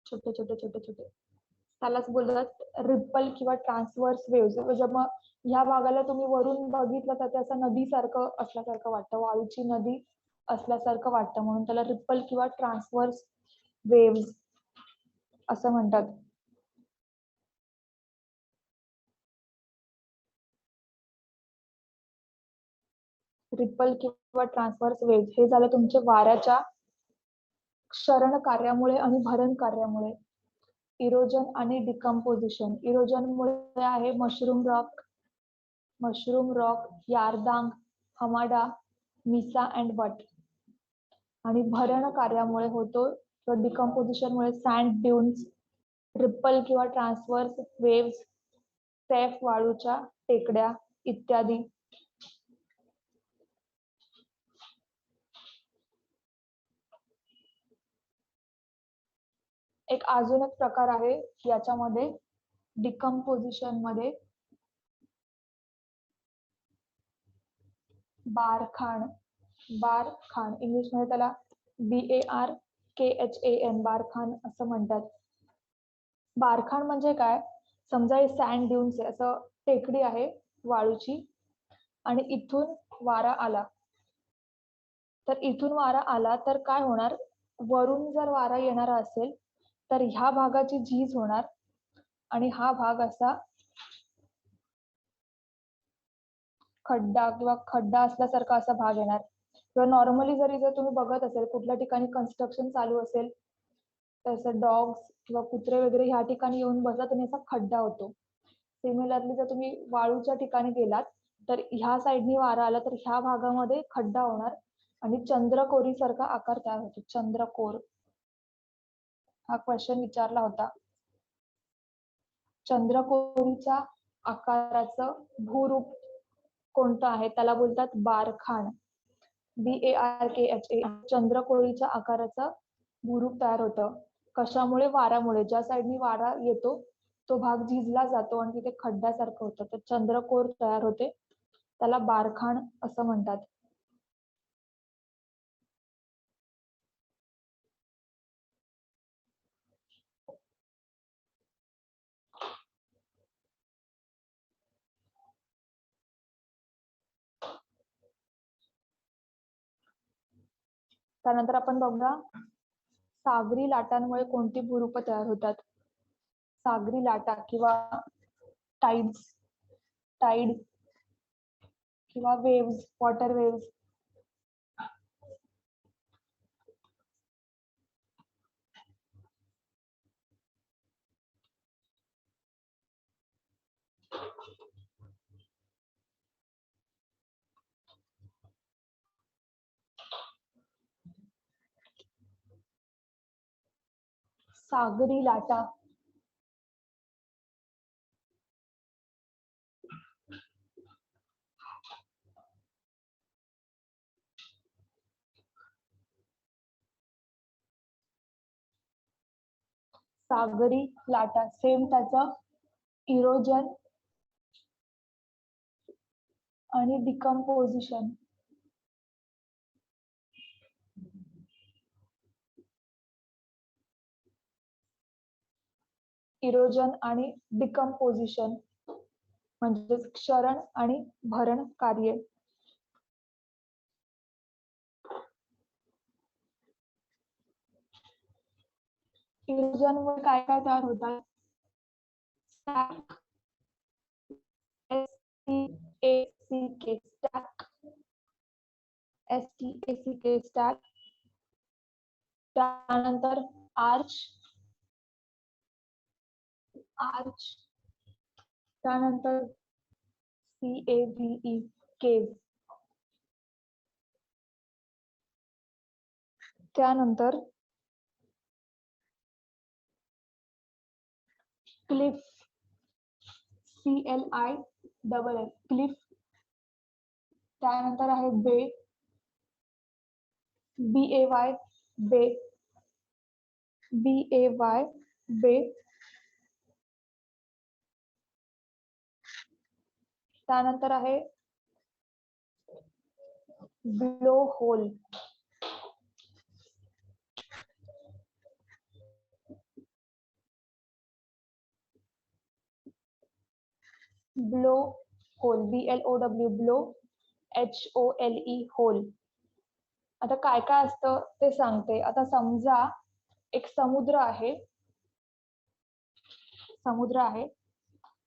छोटे छोटे छोटे छोटे. त्यालाच बोलतात रिपल किंवा ट्रान्सवर्स वेव्स. मग ह्या भागाला तुम्ही वरून बघितलं तर ते असं नदीसारखं असल्यासारखं वाटतं, वाळूची नदी असल्यासारखं वाटतं, म्हणून त्याला रिपल किंवा ट्रान्सवर्स वेव्स असं म्हणतात. रिपल किंवा ट्रान्सव्हर्स वेव्ह हे झाले तुमचे वाऱ्याच्या क्षरण कार्यामुळे आणि भरण कार्यामुळे. इरोजन आणि डिकम्पोजिशन. इरोजन मुळे आहे मशरूम रॉक, यारदांग, हमाडा, मिसा अँड बट. आणि भरण कार्यामुळे होतो किंवा डिकम्पोजिशन मुळे सँड ड्यून्स, रिपल किंवा ट्रान्सव्हर्स वेव्स, सैफ वाळूच्या टेकड्या इत्यादी. एक अजून एक प्रकार आहे याच्यामध्ये डिकम्पोजिशन मध्ये बारखाण. इंग्लिश मध्ये त्याला BARKHAN बारखाण असं म्हणतात. बारखाण म्हणजे काय? समजा हे सँड ड्यून्स आहे, असं टेकडी आहे वाळूची आणि इथून वारा आला तर काय होणार, वरून जर वारा येणारा असेल तर ह्या भागाची झीज होणार आणि हा भाग असा खड्डा असल्यासारखा असा भाग येणार. किंवा नॉर्मली जर तुम्ही बघत असेल कुठल्या ठिकाणी कन्स्ट्रक्शन चालू असेल तर डॉग्स किंवा कुत्रे वगैरे ह्या ठिकाणी येऊन बसतात आणि असा खड्डा होतो. सिमिलरली जर तुम्ही वाळूच्या ठिकाणी गेलात तर ह्या साईडनी वारा आला तर ह्या भागामध्ये खड्डा होणार आणि चंद्रकोरी सारखा आकार तयार होतो. चंद्रकोर हा क्वेश्चन विचारला होता. चंद्रकोरीच्या आकाराचं भूरूप कोणतं आहे त्याला बोलतात बारखाण. BARKHA. चंद्रकोरीच्या आकाराचं भूरूप तयार होतं. कशामुळे? वाऱ्यामुळे. ज्या साईडनी वारा येतो तो भाग झिजला जातो आणि तिथे खड्ड्यासारखं होतं तर चंद्रकोर तयार होते, त्याला बारखाण असं म्हणतात. त्यानंतर आपण बघूया सागरी लाटांमुळे कोणती भूरूप तयार होतात. सागरी लाटा किंवा टाइड किंवा वेव्स, वॉटर वेव्स. सागरी लाटा सेम त्याचं इरोजन आणि डिकम्पोजिशन. इरोजन आणि डिकम्पोजिशन म्हणजे क्षरण आणि भरण कार्य. इरोजन मुळे काय काय तयार होतात? स्टॅक. त्यानंतर आर्च, त्यानंतर CAVE केव. त्यानंतर क्लिफ, CLIFF क्लिफ. त्यानंतर आहे बे, BAY बे. त्यानंतर आहे blow hole. Blow hole, BLOW blow, HOLE hole. आता काय काय असतं ते सांगते. आता समजा एक समुद्र आहे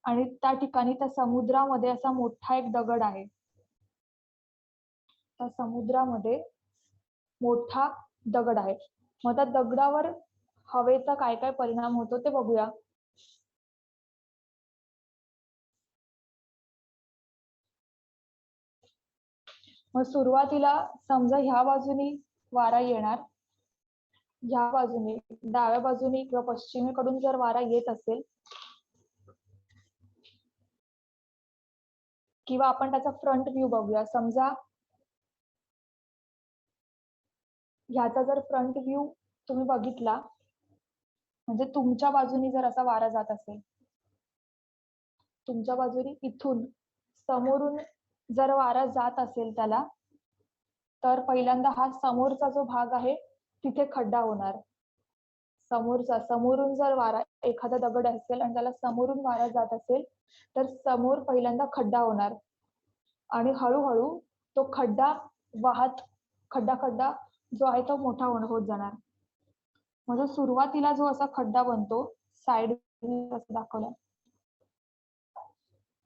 आणि त्या ठिकाणी त्या समुद्रामध्ये असा मोठा एक दगड आहे त्या समुद्रामध्ये मोठा दगड आहे. मग त्या दगडावर हवेचा काय काय परिणाम होतो ते बघूया. मग सुरुवातीला समजा ह्या बाजूनी वारा येणार, ह्या बाजूने डाव्या बाजूने किंवा पश्चिमेकडून जर वारा येत असेल, किंवा आपण त्याचा फ्रंट व्ह्यू बघूया. समजा ह्याचा जर फ्रंट व्ह्यू तुम्ही बघितला, म्हणजे तुमच्या बाजूनी जर असा वारा जात असेल, तुमच्या बाजूनी इथून समोरून जर वारा जात असेल त्याला, तर पहिल्यांदा हा समोरचा जो भाग आहे तिथे खड्डा होणार. समोरून जर वारा, एखादा दगड असेल आणि त्याला समोरून वारा जात असेल, तर समोर पहिल्यांदा खड्डा होणार आणि हळूहळू तो खड्डा खड्डा जो आहे तो मोठा होत जाणार. म्हणजे सुरुवातीला जो असा खड्डा बनतो, साइड असं दाखवलं,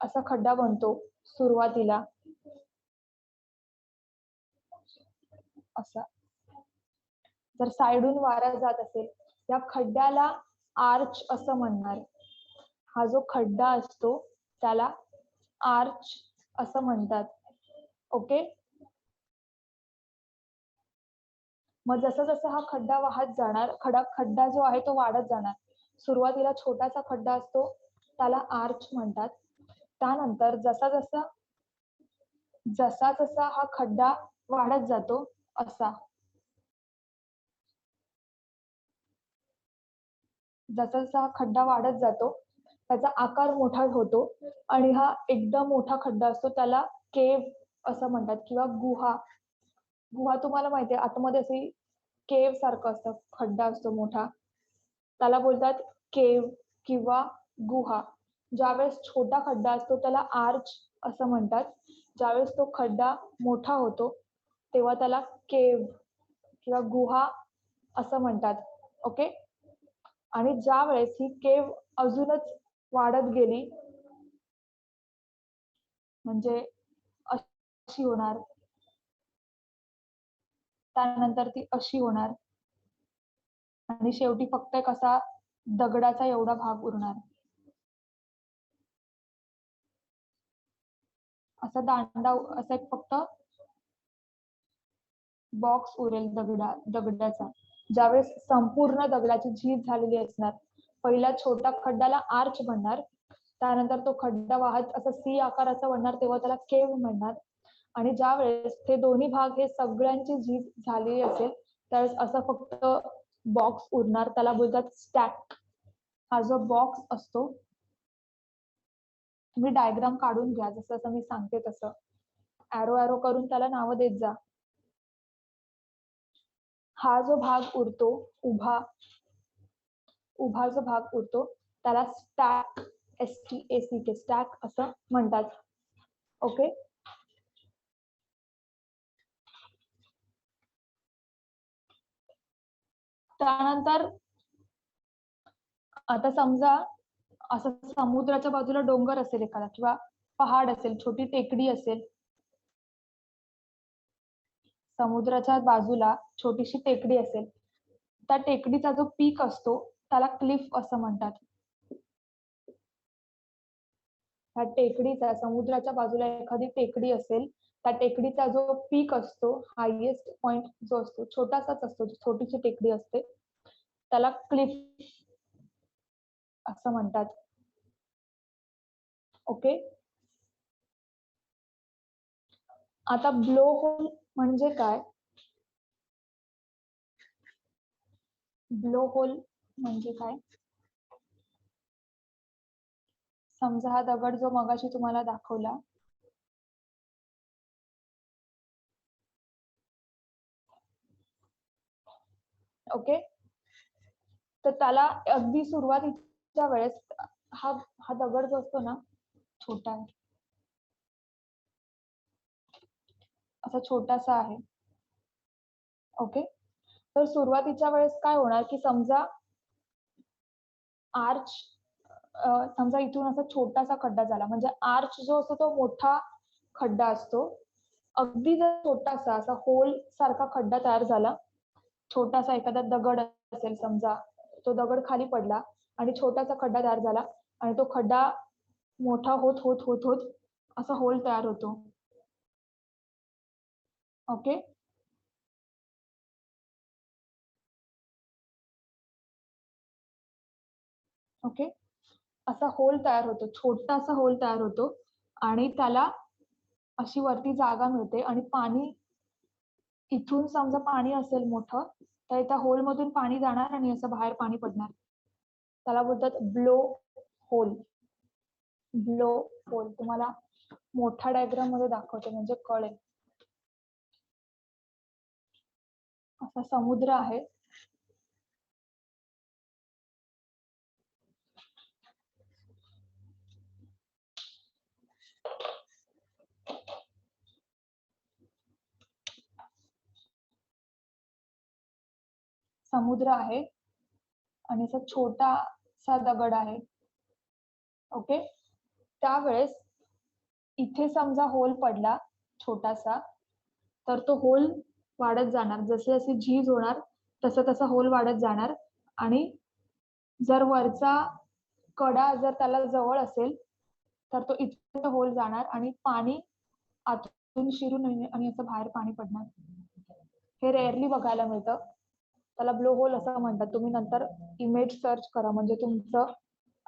असा खड्डा बनतो सुरुवातीला, असा. जर साइडून वारा जात असेल, या खड्ड्याला आर्च असं म्हणणार. हा जो खड्डा असतो त्याला आर्च असं म्हणतात. ओके. मग जसं जसं हा खड्डा वाहत जाणार, खड्डा जो आहे तो वाढत जाणार. सुरुवातीला छोटासा खड्डा असतो त्याला आर्च म्हणतात. त्यानंतर जसा जसा हा खड्डा वाढत जातो, असा जसा जसा हा खड्डा वाढत जातो त्याचा आकार मोठा होतो आणि हा एकदम मोठा खड्डा असतो त्याला केव्ह असं म्हणतात, किंवा गुहा तुम्हाला माहितीये, आतमध्ये अशी केव्ह सारखं असतं, खड्डा असतो मोठा, त्याला बोलतात केव्ह किंवा गुहा. ज्यावेळेस छोटा खड्डा असतो त्याला आर्च असं म्हणतात. ज्यावेळेस तो खड्डा मोठा होतो तेव्हा त्याला केव्ह किंवा गुहा असं म्हणतात. ओके. आणि ज्या वेळेस ही केव्ह अजूनच वाढत गेली, म्हणजे अशी होणार, त्यानंतर ती अशी होणार आणि शेवटी फक्त एक असा दगडाचा एवढा भाग उरणार. असा दांडा, असा एक फक्त बॉक्स उरेल दगडाचा. ज्यावेळेस संपूर्ण दगडाची झीज झालेली असणार, पहिला छोटा खड्ड्याला आर्च म्हणणार, त्यानंतर तो खड्डा वाहत असं सी आकाराचा बनणार तेव्हा त्याला केव्ह म्हणणार. आणि ज्या वेळेस हे दोन्ही भाग हे सगळ्यांची झीज झालेली असेल त्यावेळेस असा फक्त बॉक्स उरणार, त्याला बोलतात स्टॅक. हा जो बॉक्स असतो, तुम्ही डायग्राम काढून घ्या, जसं जसं मी सांगते तसं ऍरो करून त्याला नावं देत जा. हा जो भाग उरतो, उभा जो भाग उरतो त्याला स्टॅक, STACK, स्टॅक असं म्हणतात. ओके. त्यानंतर आता समजा असं समुद्राच्या बाजूला डोंगर असेल एखादा, किंवा पहाड असेल, छोटी टेकडी असेल, समुद्राच्या बाजूला छोटीशी टेकडी असेल, त्या टेकडीचा जो पीक असतो त्याला क्लिफ असं म्हणतात. त्या टेकडीचा, समुद्राच्या बाजूला एखादी टेकडी असेल, त्या टेकडीचा जो पीक असतो, हायएस्ट पॉइंट जो असतो, छोटासाच असतो, छोटीशी टेकडी असते, त्याला क्लिफ असं म्हणतात. ओके. आता ब्लो होल म्हणजे काय? ब्लो होल म्हणजे काय? समजा हा दगड जो मगाशी तुम्हाला दाखवला, ओके, तर त्याला अगदी सुरुवातीच्या वेळेस हा दगड जो असतो ना, छोटा आहे, असा छोटासा आहे. ओके. तर सुरुवातीच्या वेळेस काय होणार की समजा आर्च, समजा इथून असा छोटासा खड्डा झाला, म्हणजे आर्च जो असतो तो मोठा खड्डा असतो, अगदी जर छोटासा असा होल सारखा खड्डा तयार झाला, छोटासा एखादा दगड असेल समजा, तो दगड खाली पडला आणि छोटासा खड्डा तयार झाला आणि तो खड्डा मोठा होत होत होत होत असा होल तयार होतो. ओके. ओके. असा होल तयार होतो, छोटासा होल तयार होतो आणि त्याला अशी वरती जागा मिळते आणि पाणी इथून समजा पाणी असेल मोठं, तर त्या होल मधून पाणी जाणार आणि असं बाहेर पाणी पडणार. त्याला बोलतात ब्लो होल. Blow hole. तुम्हाला मोठा डायग्राम मध्ये दाखवते म्हणजे कळेल. असा समुद्र आहे. समुद्र आहे आणि असा छोटासा दगड आहे. ओके. त्यावेळेस इथे समजा होल पडला छोटासा, तर तो होल वाढत जाणार. जसे जसे झीज होणार तसा तसा होल वाढत जाणार आणि जर वरचा कडा जर त्याला जवळ असेल तर तो इथे होल जाणार आणि पाणी आतून शिरून आणि असं बाहेर पाणी पडणार. हे रेअरली बघायला मिळतं. त्याला ब्लो होल असं म्हणतात. तुम्ही नंतर इमेज सर्च करा म्हणजे तुमचं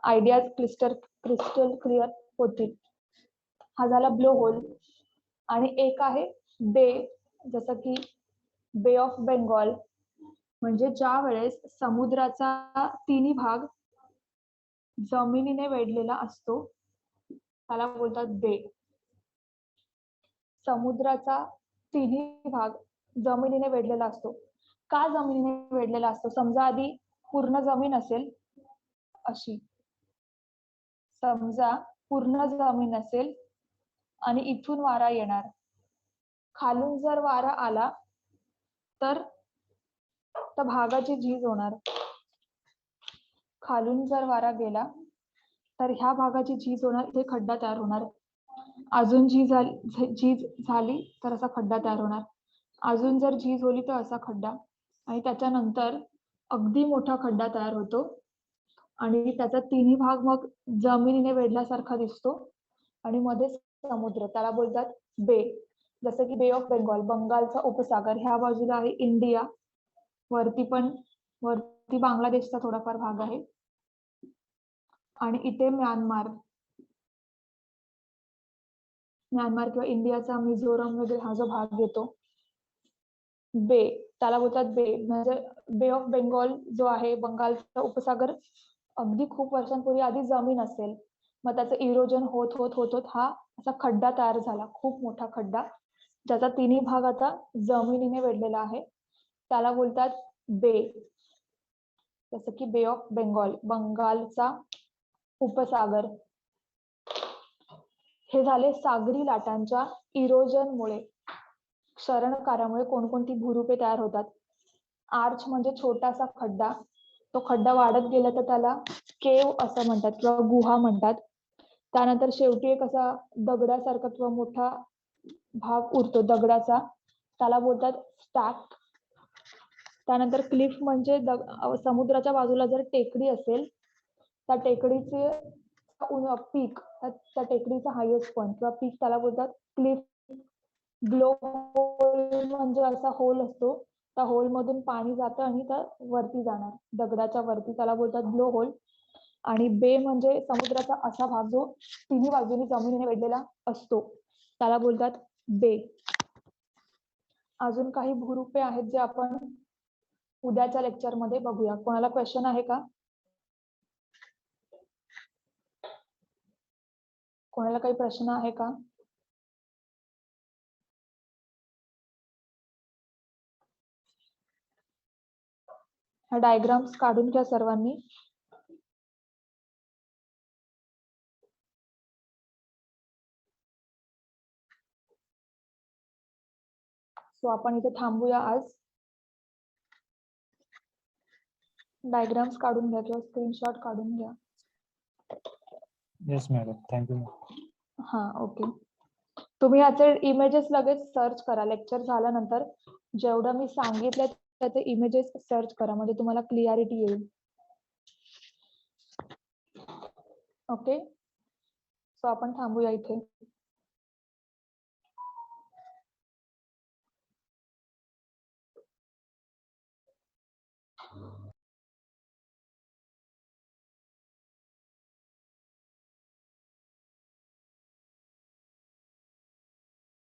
आयडियाज क्रिस्टल क्लिअर होतील. हा झाला ब्लो होल. आणि एक आहे बे, जसं की बे ऑफ बेंगॉल, म्हणजे ज्या वेळेस समुद्राचा तिन्ही भाग जमिनीने वेढलेला असतो त्याला बोलतात बे. समुद्राचा तिन्ही भाग जमिनीने वेढलेला असतो. का जमिनीने वेढलेला असतो? समजा आधी पूर्ण जमीन असेल अशी, समजा पूर्ण जमीन असेल आणि इथून वारा येणार, खालून जर वारा आला तर त्या भागाची झीज होणार. खालून जर वारा गेला तर ह्या भागाची झीज होणार, इथे खड्डा तयार होणार. अजून झीज झाली तर असा खड्डा तयार होणार. अजून जर झीज होली तर असा खड्डा आणि त्याच्यानंतर अगदी मोठा खड्डा तयार होतो आणि त्याचा तिन्ही भाग मग जमिनीने वेढल्यासारखा दिसतो आणि मध्ये समुद्र, त्याला बोलतात बे. जसं की बे ऑफ बेंगॉल, बंगालचा उपसागर. ह्या बाजूला आहे इंडिया, वरती बांगलादेशचा थोडाफार भाग आहे आणि इथे म्यानमार किंवा इंडियाचा मिझोरम वगैरे हा जो भाग येतो बे, त्याला बोलतात बे. म्हणजे बे ऑफ बेंगॉल जो आहे, बंगालचा उपसागर, अगदी खूप वर्षांपूर्वी आधी जमीन असेल, मग त्याचं इरोजन होत होत होत होत हा असा खड्डा तयार झाला, खूप मोठा खड्डा, ज्याचा तिन्ही भाग आता जमिनीने वेढलेला आहे, त्याला बोलतात बे. जसं की बे ऑफ बेंगॉल, बंगालचा उपसागर. हे झाले सागरी लाटांच्या इरोजनमुळे, क्षरणकारामुळे कोणकोणती भूरूपे तयार होतात. आर्च म्हणजे छोटासा खड्डा, तो खड्डा वाढत गेला तर त्याला केव असं म्हणतात किंवा गुहा म्हणतात. त्यानंतर शेवटी एक असा दगडासारखा किंवा मोठा भाग उरतो दगडाचा, त्याला बोलतात स्टॅक. त्यानंतर क्लिफ म्हणजे समुद्राच्या बाजूला जर टेकडी असेल, त्या टेकडीचे पीक, त्या टेकडीचा हायेस्ट पॉइंट किंवा पीक, त्याला बोलतात क्लिफ. ब्लो होल म्हणजे असा होल असतो, त्या होल मधून पाणी जातं आणि त्या वरती जाणार दगडाच्या वरती, त्याला बोलतात ब्लो होल. आणि बे म्हणजे समुद्राचा असा भाग जो तिन्ही बाजूनी जमिनीने वेढलेला असतो, त्याला बोलतात बे. अजून काही भूरूपे आहेत जे आपण उद्याच्या लेक्चर मध्ये बघूया. कोणाला क्वेश्चन आहे का? कोणाला काही प्रश्न आहे का? हा डायग्राम्स काढून घ्या सर्वांनी. सो आपण इथे थांबूया आज. डायग्राम्स काढून घ्या किंवा स्क्रीनशॉट काढून घ्या. Yes madam, thank you. हा, ओके. तुम्ही याचे इमेजेस लगेच सर्च करा. लेक्चर झाल्यानंतर जेवढं मी सांगितलं त्याचे इमेजेस सर्च करा, म्हणजे तुम्हाला क्लिअरिटी येईल. ओके, सो आपण थांबूया इथे.